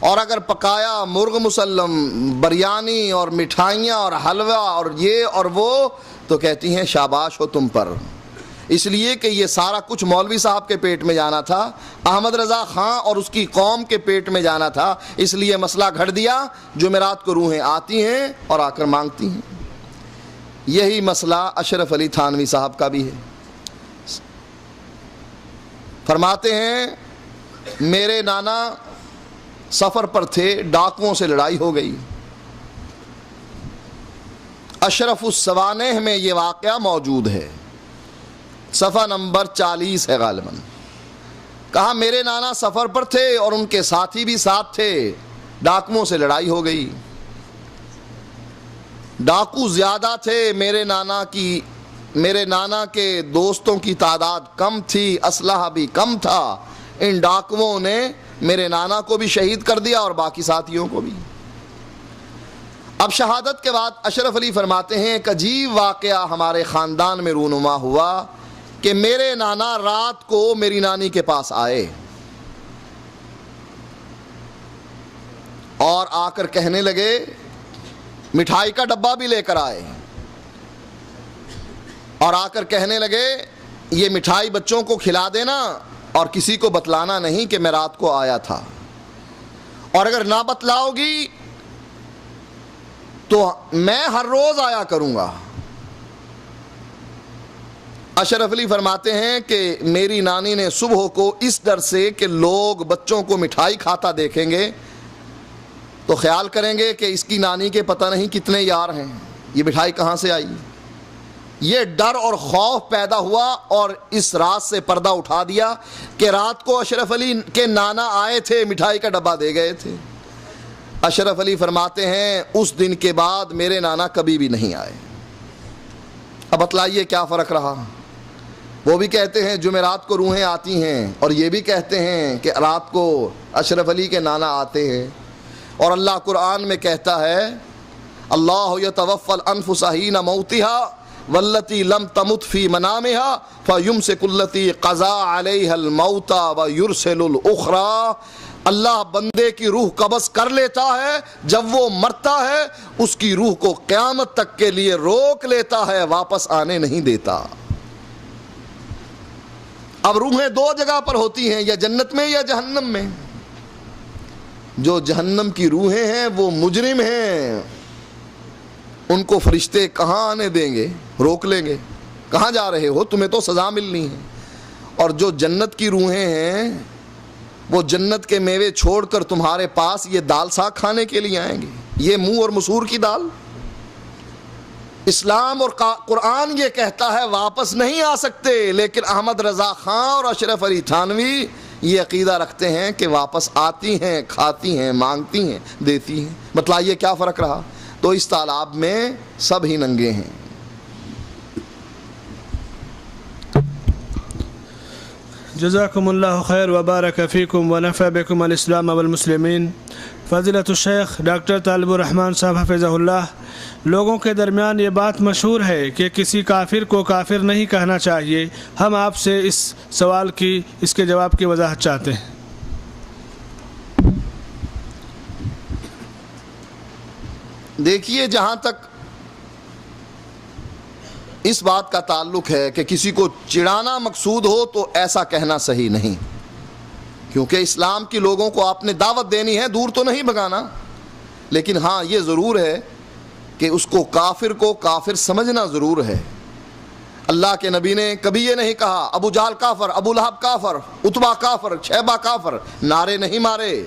اور اگر پکایا مرغ مسلم، بریانی اور مٹھائیاں اور حلوہ اور یہ اور وہ، تو کہتی ہیں شاباش ہو تم پر، اس لیے کہ یہ سارا کچھ مولوی صاحب کے پیٹ میں جانا تھا، احمد رضا خان اور اس کی قوم کے پیٹ میں جانا تھا، اس لیے مسئلہ گھڑ دیا، جمعرات کو روحیں آتی ہیں اور آ کر مانگتی ہیں۔ یہی مسئلہ اشرف علی تھانوی صاحب کا بھی ہے۔ فرماتے ہیں میرے نانا سفر پر تھے، ڈاکوؤں سے لڑائی ہو گئی۔ اشرف السوانح میں یہ واقعہ موجود ہے، صفحہ نمبر 40 ہے غالباً۔ کہا میرے نانا سفر پر تھے اور ان کے ساتھی بھی ساتھ تھے، ڈاکوؤں سے لڑائی ہو گئی۔ ڈاکو زیادہ تھے، میرے نانا کے دوستوں کی تعداد کم تھی، اسلحہ بھی کم تھا۔ ان ڈاکوؤں نے میرے نانا کو بھی شہید کر دیا اور باقی ساتھیوں کو بھی۔ اب شہادت کے بعد اشرف علی فرماتے ہیں ایک عجیب واقعہ ہمارے خاندان میں رونما ہوا کہ میرے نانا رات کو میری نانی کے پاس آئے اور آ کر کہنے لگے، مٹھائی کا ڈبہ بھی لے کر آئے اور آ کر کہنے لگے یہ مٹھائی بچوں کو کھلا دینا اور کسی کو بتلانا نہیں کہ میں رات کو آیا تھا، اور اگر نہ بتلاؤ گی تو میں ہر روز آیا کروں گا۔ اشرف علی فرماتے ہیں کہ میری نانی نے صبح کو اس ڈر سے کہ لوگ بچوں کو مٹھائی کھاتا دیکھیں گے تو خیال کریں گے کہ اس کی نانی کے پتہ نہیں کتنے یار ہیں، یہ مٹھائی کہاں سے آئی، یہ ڈر اور خوف پیدا ہوا اور اس رات سے پردہ اٹھا دیا کہ رات کو اشرف علی کے نانا آئے تھے، مٹھائی کا ڈبہ دے گئے تھے۔ اشرف علی فرماتے ہیں اس دن کے بعد میرے نانا کبھی بھی نہیں آئے۔ اب بتلائیے کیا فرق رہا؟ وہ بھی کہتے ہیں جمعرات کو روحیں آتی ہیں، اور یہ بھی کہتے ہیں کہ رات کو اشرف علی کے نانا آتے ہیں۔ اور اللہ قرآن میں کہتا ہے اللہ یتوفی الانفس حین موتها والتی لم تمت فی منامها فیمسک التی قضا علیہا الموت ویرسل الاخری۔ اللہ بندے کی روح قبض کر لیتا ہے، جب وہ مرتا ہے اس کی روح کو قیامت تک کے لیے روک لیتا ہے، واپس آنے نہیں دیتا۔ اب روحیں دو جگہ پر ہوتی ہیں، یا جنت میں یا جہنم میں۔ جو جہنم کی روحیں ہیں وہ مجرم ہیں، ان کو فرشتے کہاں آنے دیں گے؟ روک لیں گے، کہاں جا رہے ہو، تمہیں تو سزا ملنی ہے۔ اور جو جنت کی روحیں ہیں وہ جنت کے میوے چھوڑ کر تمہارے پاس یہ دال ساگ کھانے کے لیے آئیں گے، یہ منہ اور مسور کی دال۔ اسلام اور قرآن یہ کہتا ہے واپس نہیں آ سکتے، لیکن احمد رضا خان اور اشرف علی تھانوی یہ عقیدہ رکھتے ہیں کہ واپس آتی ہیں، کھاتی ہیں، مانگتی ہیں، دیتی ہیں۔ بتلائیے کیا فرق رہا؟ تو اس تالاب میں سب ہی ننگے ہیں۔ جزاکم اللہ خیر وبارک فیکم ونفع بکم الاسلام والمسلمین۔ فضیلت الشیخ ڈاکٹر طالب الرحمن صاحب حفظہ اللہ، لوگوں کے درمیان یہ بات مشہور ہے کہ کسی کافر کو کافر نہیں کہنا چاہیے۔ ہم آپ سے اس سوال کی، اس کے جواب کی وضاحت چاہتے ہیں۔ دیکھیے، جہاں تک اس بات کا تعلق ہے کہ کسی کو چڑھانا مقصود ہو تو ایسا کہنا صحیح نہیں، کیونکہ اسلام کی لوگوں کو آپ نے دعوت دینی ہے، دور تو نہیں بھگانا۔ لیکن ہاں یہ ضرور ہے کہ اس کو کافر سمجھنا ضرور ہے۔ اللہ کے نبی نے کبھی یہ نہیں کہا ابو جہل کافر، ابو لہب کافر، عتبہ کافر، شیبہ کافر، نعرے نہیں مارے۔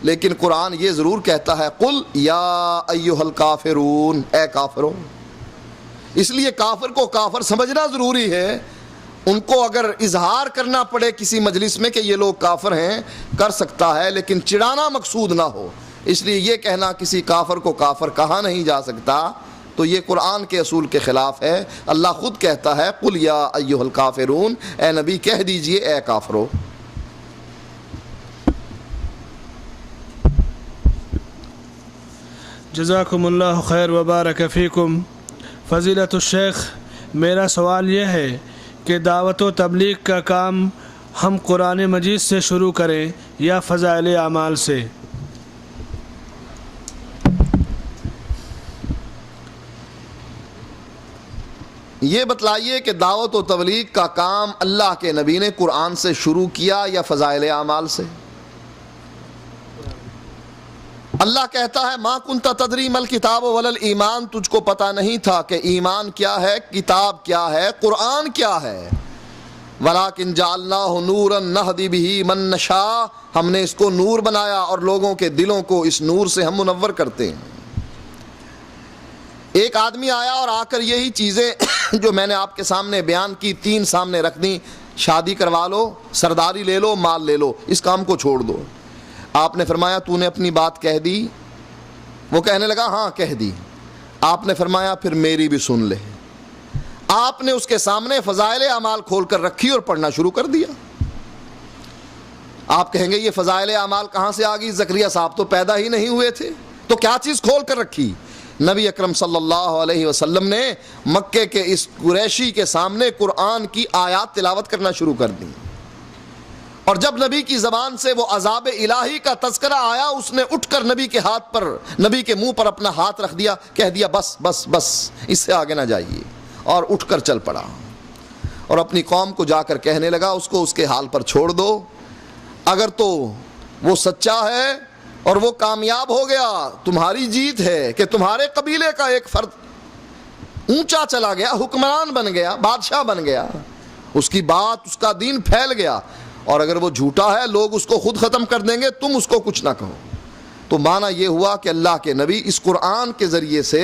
لیکن قرآن یہ ضرور کہتا ہے قل یا ایھا الکافرون، اے کافروں۔ اس لیے کافر کو کافر سمجھنا ضروری ہے۔ ان کو اگر اظہار کرنا پڑے کسی مجلس میں کہ یہ لوگ کافر ہیں، کر سکتا ہے، لیکن چڑھانا مقصود نہ ہو۔ اس لیے یہ کہنا کسی کافر کو کافر کہا نہیں جا سکتا تو یہ قرآن کے اصول کے خلاف ہے۔ اللہ خود کہتا ہے قل یا ایھا الکافرون، اے نبی کہہ دیجئے اے کافرو۔ جزاکم اللہ خیر وبارک فیکم۔ فضیلت الشیخ، میرا سوال یہ ہے کہ دعوت و تبلیغ کا کام ہم قرآن مجید سے شروع کریں یا فضائل اعمال سے؟ یہ بتلائیے کہ دعوت و تبلیغ کا کام اللہ کے نبی نے قرآن سے شروع کیا یا فضائل اعمال سے؟ اللہ کہتا ہے ما کنت تدری مل کتاب ولل ایمان، تجھ کو پتہ نہیں تھا کہ ایمان کیا ہے، کتاب کیا ہے، قرآن کیا ہے۔ ولیکن جعلناہ نورا نہدی بہ من نشاء، ہم نے اس کو نور بنایا اور لوگوں کے دلوں کو اس نور سے ہم منور کرتے ہیں۔ ایک آدمی آیا اور آ کر یہی چیزیں جو میں نے آپ کے سامنے بیان کی 3 سامنے رکھ دیں، شادی کروا لو، سرداری لے لو، مال لے لو، اس کام کو چھوڑ دو۔ آپ نے فرمایا تو نے اپنی بات کہہ دی؟ وہ کہنے لگا ہاں کہہ دی۔ آپ نے فرمایا پھر میری بھی سن لے۔ آپ نے اس کے سامنے فضائل اعمال کھول کر رکھی اور پڑھنا شروع کر دیا۔ آپ کہیں گے یہ فضائل اعمال کہاں سے آ گئی، زکریا صاحب تو پیدا ہی نہیں ہوئے تھے، تو کیا چیز کھول کر رکھی؟ نبی اکرم صلی اللہ علیہ وسلم نے مکے کے اس قریشی کے سامنے قرآن کی آیات تلاوت کرنا شروع کر دی، اور جب نبی کی زبان سے وہ عذاب الہی کا تذکرہ آیا، اس نے اٹھ کر نبی کے ہاتھ پر، نبی کے منہ پر اپنا ہاتھ رکھ دیا، کہہ دیا بس بس بس، اس سے آگے نہ جائیے، اور اٹھ کر چل پڑا اور اپنی قوم کو جا کر کہنے لگا اس کو اس کے حال پر چھوڑ دو، اگر تو وہ سچا ہے اور وہ کامیاب ہو گیا، تمہاری جیت ہے کہ تمہارے قبیلے کا ایک فرد اونچا چلا گیا، حکمران بن گیا، بادشاہ بن گیا، اس کی بات، اس کا دین پھیل گیا، اور اگر وہ جھوٹا ہے لوگ اس کو خود ختم کر دیں گے، تم اس کو کچھ نہ کہو۔ تو معنی یہ ہوا کہ اللہ کے نبی اس قرآن کے ذریعے سے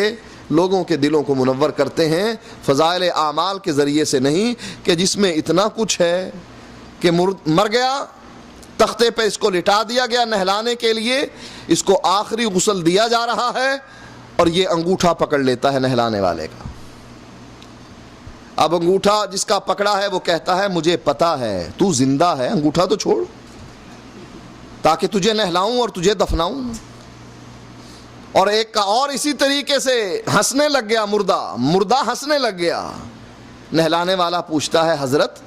لوگوں کے دلوں کو منور کرتے ہیں، فضائل اعمال کے ذریعے سے نہیں کہ جس میں اتنا کچھ ہے کہ مر گیا، تختے پہ اس کو لٹا دیا گیا نہلانے کے لیے، اس کو آخری غسل دیا جا رہا ہے اور یہ انگوٹھا پکڑ لیتا ہے نہلانے والے کا۔ اب انگوٹھا جس کا پکڑا ہے وہ کہتا ہے مجھے پتا ہے تو زندہ ہے، انگوٹھا تو چھوڑ تاکہ تجھے نہلاؤں اور تجھے دفناؤں۔ اور ایک کا اور اسی طریقے سے ہنسنے لگ گیا، مردہ ہنسنے لگ گیا۔ نہلانے والا پوچھتا ہے حضرت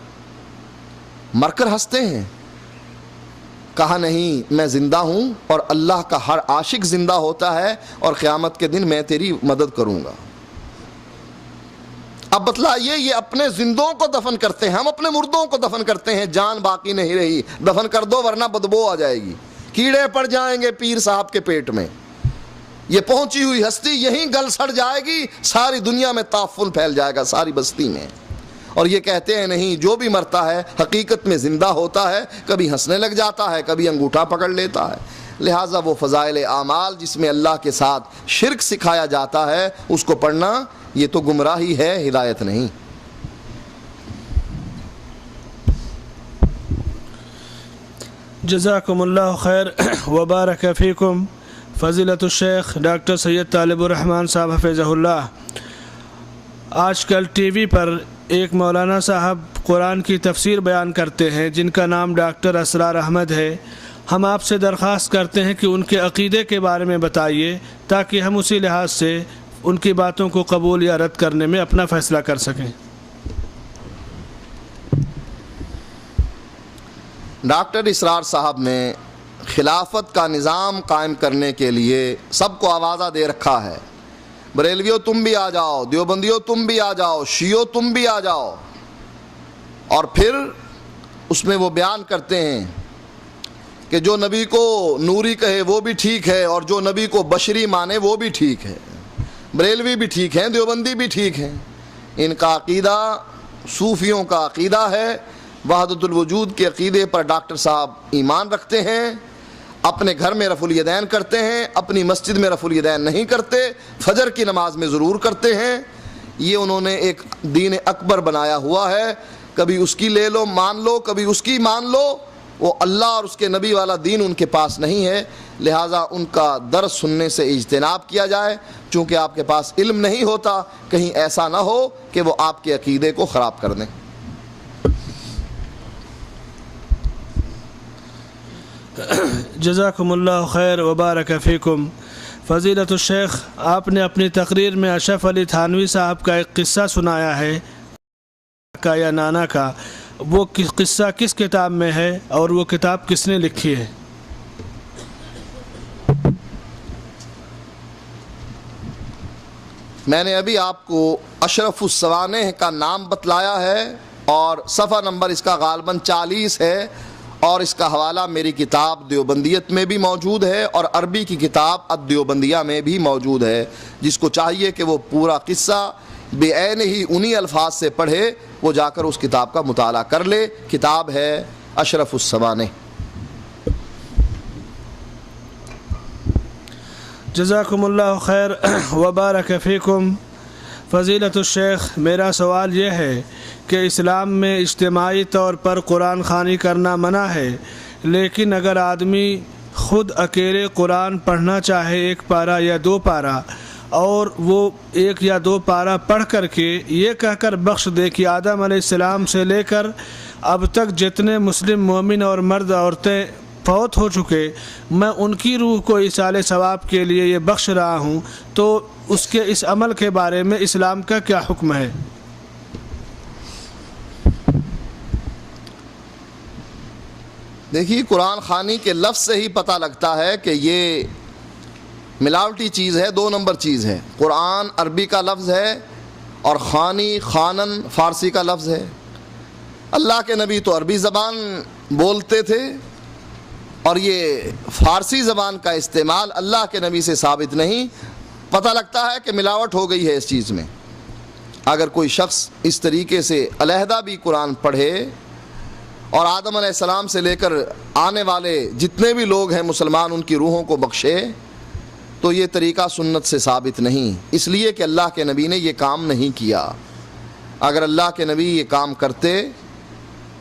مر کر ہنستے ہیں؟ کہا نہیں، میں زندہ ہوں اور اللہ کا ہر عاشق زندہ ہوتا ہے اور قیامت کے دن میں تیری مدد کروں گا۔ اب بتلائیے، یہ اپنے زندوں کو دفن کرتے ہیں، ہم اپنے مردوں کو دفن کرتے ہیں، جان باقی نہیں رہی، دفن کر دو ورنہ بدبو آ جائے گی، کیڑے پڑ جائیں گے پیر صاحب کے پیٹ میں، یہ پہنچی ہوئی ہستی یہیں گل سڑ جائے گی، ساری دنیا میں تعفن پھیل جائے گا، ساری بستی میں۔ اور یہ کہتے ہیں نہیں، جو بھی مرتا ہے حقیقت میں زندہ ہوتا ہے، کبھی ہنسنے لگ جاتا ہے، کبھی انگوٹھا پکڑ لیتا ہے۔ لہٰذا وہ فضائل اعمال جس میں اللہ کے ساتھ شرک سکھایا جاتا ہے اس کو پڑھنا یہ تو گمراہی ہے، ہدایت نہیں۔ جزاکم اللہ خیر وبارک فیکم۔ فضیلت الشیخ ڈاکٹر سید طالب الرحمن صاحب حفظہ اللہ، آج کل ٹی وی پر ایک مولانا صاحب قرآن کی تفسیر بیان کرتے ہیں جن کا نام ڈاکٹر اسرار احمد ہے۔ ہم آپ سے درخواست کرتے ہیں کہ ان کے عقیدے کے بارے میں بتائیے تاکہ ہم اسی لحاظ سے ان کی باتوں کو قبول یا رد کرنے میں اپنا فیصلہ کر سکیں۔ ڈاکٹر اسرار صاحب نے خلافت کا نظام قائم کرنے کے لیے سب کو آوازہ دے رکھا ہے، بریلویوں تم بھی آ جاؤ، دیوبندیوں تم بھی آ جاؤ، شیعوں تم بھی آ جاؤ، اور پھر اس میں وہ بیان کرتے ہیں کہ جو نبی کو نوری کہے وہ بھی ٹھیک ہے اور جو نبی کو بشری مانے وہ بھی ٹھیک ہے، بریلوی بھی ٹھیک ہیں، دیوبندی بھی ٹھیک ہیں۔ ان کا عقیدہ صوفیوں کا عقیدہ ہے، وحدت الوجود کے عقیدے پر ڈاکٹر صاحب ایمان رکھتے ہیں، اپنے گھر میں رفع الیدین کرتے ہیں، اپنی مسجد میں رفع الیدین نہیں کرتے، فجر کی نماز میں ضرور کرتے ہیں۔ یہ انہوں نے ایک دین اکبر بنایا ہوا ہے، کبھی اس کی لے لو مان لو، کبھی اس کی مان لو، وہ اللہ اور اس کے نبی والا دین ان کے پاس نہیں ہے، لہٰذا ان کا درس سننے سے اجتناب کیا جائے، چونکہ آپ کے پاس علم نہیں ہوتا، کہیں ایسا نہ ہو کہ وہ آپ کے عقیدے کو خراب کر دیں۔ جزاکم اللہ خیر وبارک فیکم۔ فضیلت الشیخ، آپ نے اپنی تقریر میں اشرف علی تھانوی صاحب کا ایک قصہ سنایا ہے کا یا نانا کا، وہ قصہ کس کتاب میں ہے اور وہ کتاب کس نے لکھی ہے؟ میں نے ابھی آپ کو اشرف السوانح کا نام بتلایا ہے اور صفحہ نمبر اس کا غالباً 40 ہے، اور اس کا حوالہ میری کتاب دیوبندیت میں بھی موجود ہے اور عربی کی کتاب الدیوبندیہ میں بھی موجود ہے۔ جس کو چاہیے کہ وہ پورا قصہ بے عین ہی انہی الفاظ سے پڑھے، وہ جا کر اس کتاب کا مطالعہ کر لے۔ کتاب ہے اشرف السوانح۔ جزاکم اللہ خیر وبارک فیکم۔ فضیلت الشیخ، میرا سوال یہ ہے کہ اسلام میں اجتماعی طور پر قرآن خوانی کرنا منع ہے، لیکن اگر آدمی خود اکیلے قرآن پڑھنا چاہے 1 پارہ یا 2 پارہ، اور وہ 1 یا 2 پارہ پڑھ کر کے یہ کہہ کر بخش دے کہ آدم علیہ السلام سے لے کر اب تک جتنے مسلم مومن اور مرد عورتیں فوت ہو چکے، میں ان کی روح کو ایصال ثواب کے لیے یہ بخش رہا ہوں، تو اس کے اس عمل کے بارے میں اسلام کا کیا حکم ہے؟ دیکھیے، قرآن خوانی کے لفظ سے ہی پتہ لگتا ہے کہ یہ ملاوٹی چیز ہے، 2 نمبر چیز ہے۔ قرآن عربی کا لفظ ہے اور خوانی، خوانن فارسی کا لفظ ہے۔ اللہ کے نبی تو عربی زبان بولتے تھے، اور یہ فارسی زبان کا استعمال اللہ کے نبی سے ثابت نہیں۔ پتہ لگتا ہے کہ ملاوٹ ہو گئی ہے اس چیز میں۔ اگر کوئی شخص اس طریقے سے علیحدہ بھی قرآن پڑھے اور آدم علیہ السلام سے لے کر آنے والے جتنے بھی لوگ ہیں مسلمان، ان کی روحوں کو بخشے، تو یہ طریقہ سنت سے ثابت نہیں، اس لیے کہ اللہ کے نبی نے یہ کام نہیں کیا۔ اگر اللہ کے نبی یہ کام کرتے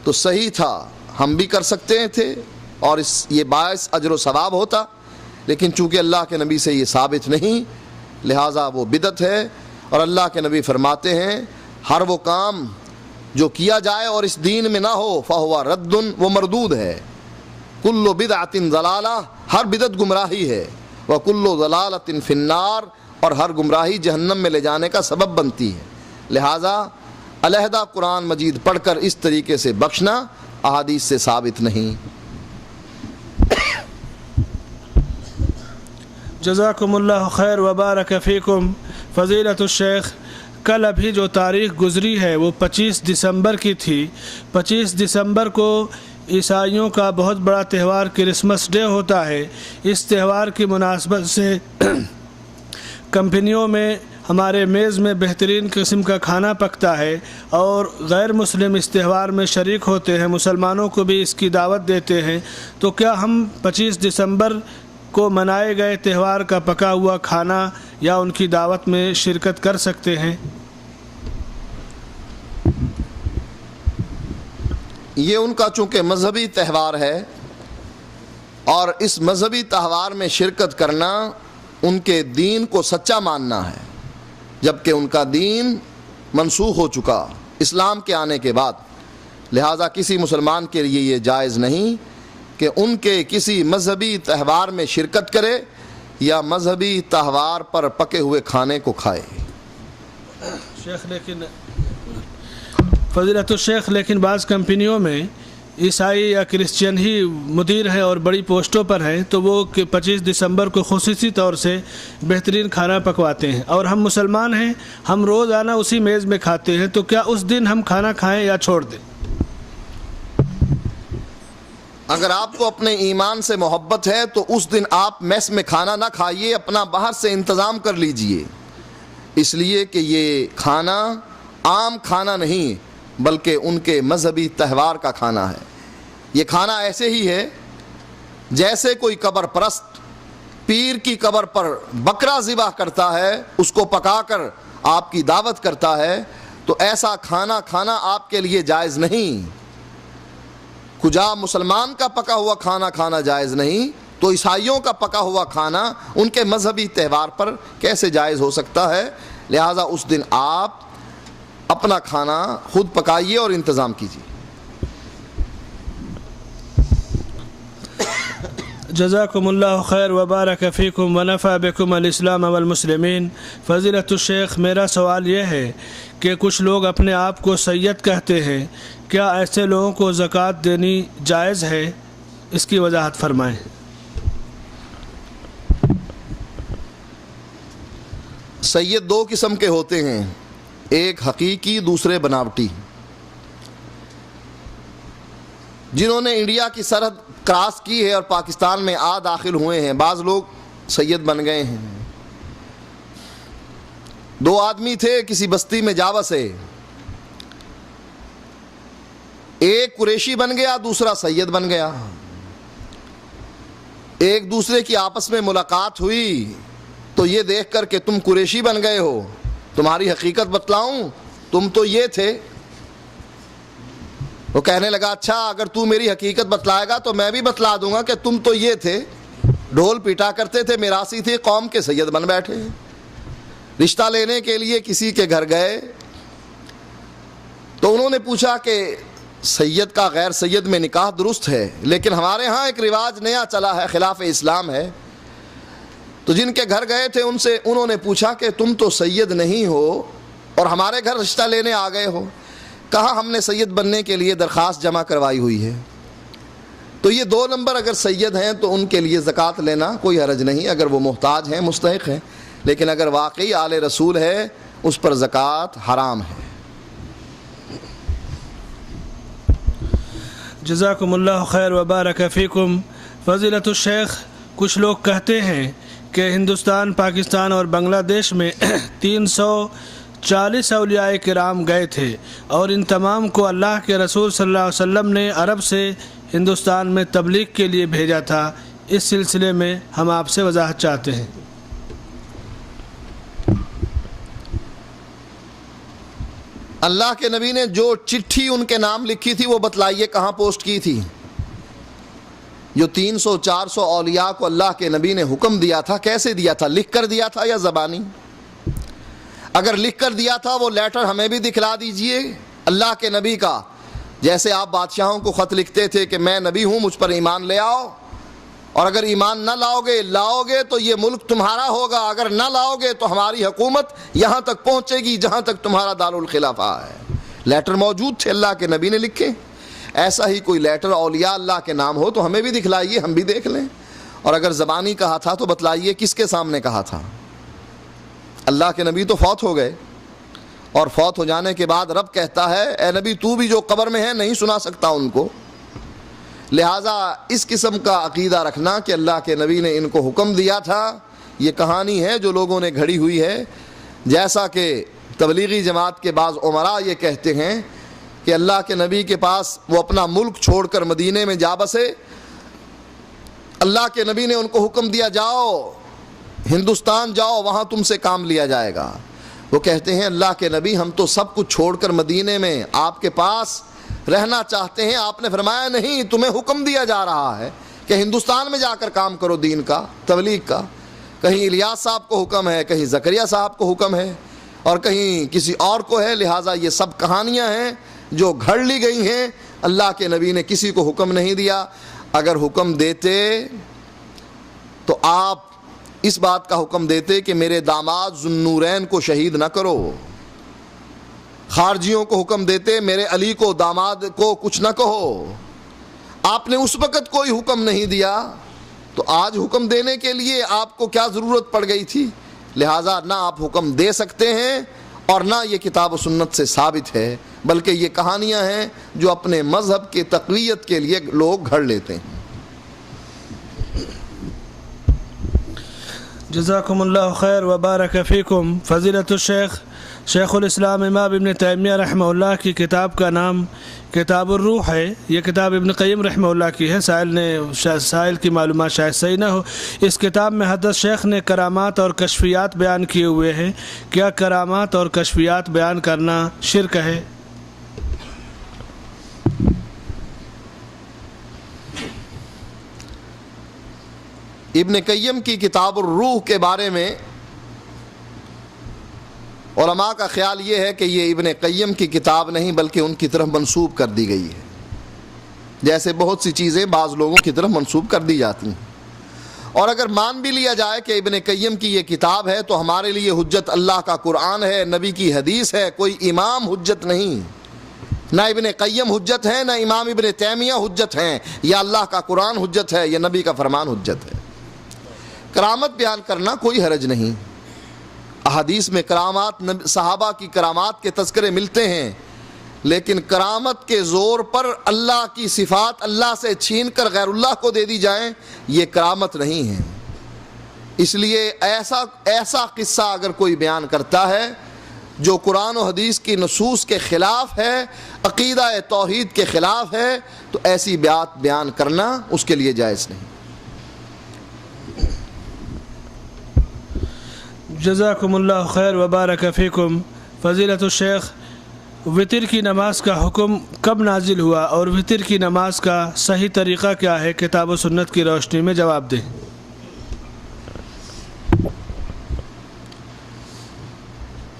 تو صحیح تھا، ہم بھی کر سکتے تھے اور یہ باعث اجر و ثواب ہوتا، لیکن چونکہ اللہ کے نبی سے یہ ثابت نہیں، لہٰذا وہ بدعت ہے۔ اور اللہ کے نبی فرماتے ہیں ہر وہ کام جو کیا جائے اور اس دین میں نہ ہو فہو رد، وہ مردود ہے۔ کل بدعۃ ضلالہ، ہر بدعت گمراہی ہے، وکل ضلالۃ فی النار، اور ہر گمراہی جہنم میں لے جانے کا سبب بنتی ہے۔ لہٰذا علیحدہ قرآن مجید پڑھ کر اس طریقے سے بخشنا احادیث سے ثابت نہیں۔ جزاکم اللہ خیر وبارک فیکم۔ فضیلت الشیخ، کل ابھی جو تاریخ گزری ہے وہ 25 دسمبر کی تھی۔ 25 دسمبر کو عیسائیوں کا بہت بڑا تہوار کرسمس ڈے ہوتا ہے۔ اس تہوار کی مناسبت سے کمپنیوں میں ہمارے میز میں بہترین قسم کا کھانا پکتا ہے، اور غیر مسلم اس تہوار میں شریک ہوتے ہیں، مسلمانوں کو بھی اس کی دعوت دیتے ہیں۔ تو کیا ہم 25 دسمبر کو منائے گئے تہوار کا پکا ہوا کھانا یا ان کی دعوت میں شرکت کر سکتے ہیں؟ یہ ان کا چونکہ مذہبی تہوار ہے، اور اس مذہبی تہوار میں شرکت کرنا ان کے دین کو سچا ماننا ہے، جبکہ ان کا دین منسوخ ہو چکا اسلام کے آنے کے بعد۔ لہٰذا کسی مسلمان کے لیے یہ جائز نہیں کہ ان کے کسی مذہبی تہوار میں شرکت کرے یا مذہبی تہوار پر پکے ہوئے کھانے کو کھائے۔ شیخ لیکن فضیلت الشیخ، لیکن بعض کمپنیوں میں عیسائی یا کرسچین ہی مدیر ہیں اور بڑی پوسٹوں پر ہیں، تو وہ 25 دسمبر کو خصوصی طور سے بہترین کھانا پکواتے ہیں، اور ہم مسلمان ہیں، ہم روزانہ اسی میز میں کھاتے ہیں، تو کیا اس دن ہم کھانا کھائیں یا چھوڑ دیں؟ اگر آپ کو اپنے ایمان سے محبت ہے تو اس دن آپ میس میں کھانا نہ کھائیے، اپنا باہر سے انتظام کر لیجئے، اس لیے کہ یہ کھانا عام کھانا نہیں بلکہ ان کے مذہبی تہوار کا کھانا ہے۔ یہ کھانا ایسے ہی ہے جیسے کوئی قبر پرست پیر کی قبر پر بکرا ذبح کرتا ہے، اس کو پکا کر آپ کی دعوت کرتا ہے، تو ایسا کھانا کھانا آپ کے لیے جائز نہیں۔ کجا مسلمان کا پکا ہوا کھانا کھانا جائز نہیں، تو عیسائیوں کا پکا ہوا کھانا ان کے مذہبی تہوار پر کیسے جائز ہو سکتا ہے؟ لہٰذا اس دن آپ اپنا کھانا خود پکائیے اور انتظام کیجیے۔ جزاکم اللہ خیر وبارک فیکم ونفع بکم الاسلام والمسلمین۔ فضیلت الشیخ، میرا سوال یہ ہے کہ کچھ لوگ اپنے آپ کو سید کہتے ہیں، کیا ایسے لوگوں کو زکوٰۃ دینی جائز ہے؟ اس کی وضاحت فرمائیں۔ سید دو قسم کے ہوتے ہیں، ایک حقیقی، دوسرے بناوٹی۔ جنہوں نے انڈیا کی سرحد کراس کی ہے اور پاکستان میں داخل ہوئے ہیں، بعض لوگ سید بن گئے ہیں۔ دو آدمی تھے کسی بستی میں جاوا سے، ایک قریشی بن گیا، دوسرا سید بن گیا۔ ایک دوسرے کی آپس میں ملاقات ہوئی تو یہ دیکھ کر کہ تم قریشی بن گئے ہو، تمہاری حقیقت بتلاؤں، تم تو یہ تھے۔ وہ کہنے لگا اچھا اگر تو میری حقیقت بتلائے گا تو میں بھی بتلا دوں گا کہ تم تو یہ تھے، ڈھول پیٹا کرتے تھے، میراثی تھے، قوم کے سید بن بیٹھے۔ رشتہ لینے کے لیے کسی کے گھر گئے تو انہوں نے پوچھا کہ سید کا غیر سید میں نکاح درست ہے، لیکن ہمارے ہاں ایک رواج نیا چلا ہے، خلاف اسلام ہے۔ تو جن کے گھر گئے تھے ان سے انہوں نے پوچھا کہ تم تو سید نہیں ہو اور ہمارے گھر رشتہ لینے آ گئے ہو؟ کہا ہم نے سید بننے کے لیے درخواست جمع کروائی ہوئی ہے۔ تو یہ 2 نمبر اگر سید ہیں تو ان کے لیے زکوٰۃ لینا کوئی حرج نہیں، اگر وہ محتاج ہیں، مستحق ہیں، لیکن اگر واقعی آل رسول ہے اس پر زکوٰۃ حرام ہے۔ جزاکم اللہ خیر وبارک فیکم۔ فضیلت الشیخ، کچھ لوگ کہتے ہیں کہ ہندوستان، پاکستان اور بنگلہ دیش میں 340 اولیاء کرام گئے تھے اور ان تمام کو اللہ کے رسول صلی اللہ علیہ وسلم نے عرب سے ہندوستان میں تبلیغ کے لیے بھیجا تھا۔ اس سلسلے میں ہم آپ سے وضاحت چاہتے ہیں۔ اللہ کے نبی نے جو چٹھی ان کے نام لکھی تھی وہ بتلائیے کہاں پوسٹ کی تھی؟ جو 300-400 اولیاء کو اللہ کے نبی نے حکم دیا تھا، کیسے دیا تھا؟ لکھ کر دیا تھا یا زبانی؟ اگر لکھ کر دیا تھا وہ لیٹر ہمیں بھی دکھلا دیجئے اللہ کے نبی کا، جیسے آپ بادشاہوں کو خط لکھتے تھے کہ میں نبی ہوں، مجھ پر ایمان لے آؤ، اور اگر ایمان نہ لاؤ گے تو یہ ملک تمہارا ہوگا، اگر نہ لاؤ گے تو ہماری حکومت یہاں تک پہنچے گی جہاں تک تمہارا دارالخلافہ ہے۔ لیٹر موجود تھے، اللہ کے نبی نے لکھے۔ ایسا ہی کوئی لیٹر اولیاء اللہ کے نام ہو تو ہمیں بھی دکھلائیے، ہم بھی دیکھ لیں۔ اور اگر زبانی کہا تھا تو بتلائیے کس کے سامنے کہا تھا؟ اللہ کے نبی تو فوت ہو گئے، اور فوت ہو جانے کے بعد رب کہتا ہے اے نبی تو بھی جو قبر میں ہے نہیں سنا سکتا ان کو۔ لہٰذا اس قسم کا عقیدہ رکھنا کہ اللہ کے نبی نے ان کو حکم دیا تھا، یہ کہانی ہے جو لوگوں نے گھڑی ہوئی ہے۔ جیسا کہ تبلیغی جماعت کے بعض عمراء یہ کہتے ہیں کہ اللہ کے نبی کے پاس وہ اپنا ملک چھوڑ کر مدینے میں جا بسے، اللہ کے نبی نے ان کو حکم دیا جاؤ ہندوستان جاؤ، وہاں تم سے کام لیا جائے گا۔ وہ کہتے ہیں اللہ کے نبی ہم تو سب کچھ چھوڑ کر مدینے میں آپ کے پاس رہنا چاہتے ہیں، آپ نے فرمایا نہیں، تمہیں حکم دیا جا رہا ہے کہ ہندوستان میں جا کر کام کرو دین کا، تبلیغ کا۔ کہیں الیاس صاحب کو حکم ہے، کہیں زکریا صاحب کو حکم ہے، اور کہیں کسی اور کو ہے۔ لہٰذا یہ سب کہانیاں ہیں جو گھڑ لی گئی ہیں، اللہ کے نبی نے کسی کو حکم نہیں دیا۔ اگر حکم دیتے تو آپ اس بات کا حکم دیتے کہ میرے داماد ذوالنورین کو شہید نہ کرو، خارجیوں کو حکم دیتے میرے علی کو داماد کو کچھ نہ کہو۔ آپ نے اس وقت کوئی حکم نہیں دیا تو آج حکم دینے کے لیے آپ کو کیا ضرورت پڑ گئی تھی؟ لہٰذا نہ آپ حکم دے سکتے ہیں اور نہ یہ کتاب و سنت سے ثابت ہے، بلکہ یہ کہانیاں ہیں جو اپنے مذہب کی تقویت کے لیے لوگ گھڑ لیتے ہیں۔ جزاکم اللہ خیر وبارک فیکم۔ فضیلت الشیخ، شیخ الاسلام امام ابن تیمیہ رحمہ اللہ کی کتاب کا نام کتاب الروح ہے۔ یہ کتاب ابن قیم رحمہ اللہ کی ہے۔ سائل کی معلومات شاید صحیح نہ ہو۔ اس کتاب میں حضرت شیخ نے کرامات اور کشفیات بیان کیے ہوئے ہیں۔ کیا کرامات اور کشفیات بیان کرنا شرک ہے؟ ابن قیم کی کتاب الروح کے بارے میں علماء کا خیال یہ ہے کہ یہ ابن قیم کی کتاب نہیں بلکہ ان کی طرف منسوب کر دی گئی ہے، جیسے بہت سی چیزیں بعض لوگوں کی طرف منسوب کر دی جاتی ہیں۔ اور اگر مان بھی لیا جائے کہ ابن قیم کی یہ کتاب ہے تو ہمارے لیے حجت اللہ کا قرآن ہے، نبی کی حدیث ہے، کوئی امام حجت نہیں۔ نہ ابن قیم حجت ہے، نہ امام ابن تیمیہ حجت ہیں۔ یا اللہ کا قرآن حجت ہے، یا نبی کا فرمان حجت ہے۔ کرامت بیان کرنا کوئی حرج نہیں۔ احادیث میں کرامات صحابہ کی کرامات کے تذکرے ملتے ہیں، لیکن کرامت کے زور پر اللہ کی صفات اللہ سے چھین کر غیر اللہ کو دے دی جائیں، یہ کرامت نہیں ہے۔ اس لیے ایسا قصہ اگر کوئی بیان کرتا ہے جو قرآن و حدیث کی نصوص کے خلاف ہے، عقیدہ توحید کے خلاف ہے، تو ایسی بات بیان کرنا اس کے لیے جائز نہیں۔ جزاکم اللہ خیر وبارک فیکم۔ فضیلت الشیخ، وطر کی نماز کا حکم کب نازل ہوا اور وطر کی نماز کا صحیح طریقہ کیا ہے؟ کتاب و سنت کی روشنی میں جواب دیں۔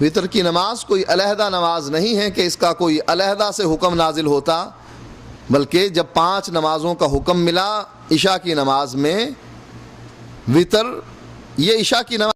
وطر کی نماز کوئی علیحدہ نماز نہیں ہے کہ اس کا کوئی علیحدہ سے حکم نازل ہوتا، بلکہ جب 5 نمازوں کا حکم ملا عشاء کی نماز میں، وطر یہ عشاء کی نماز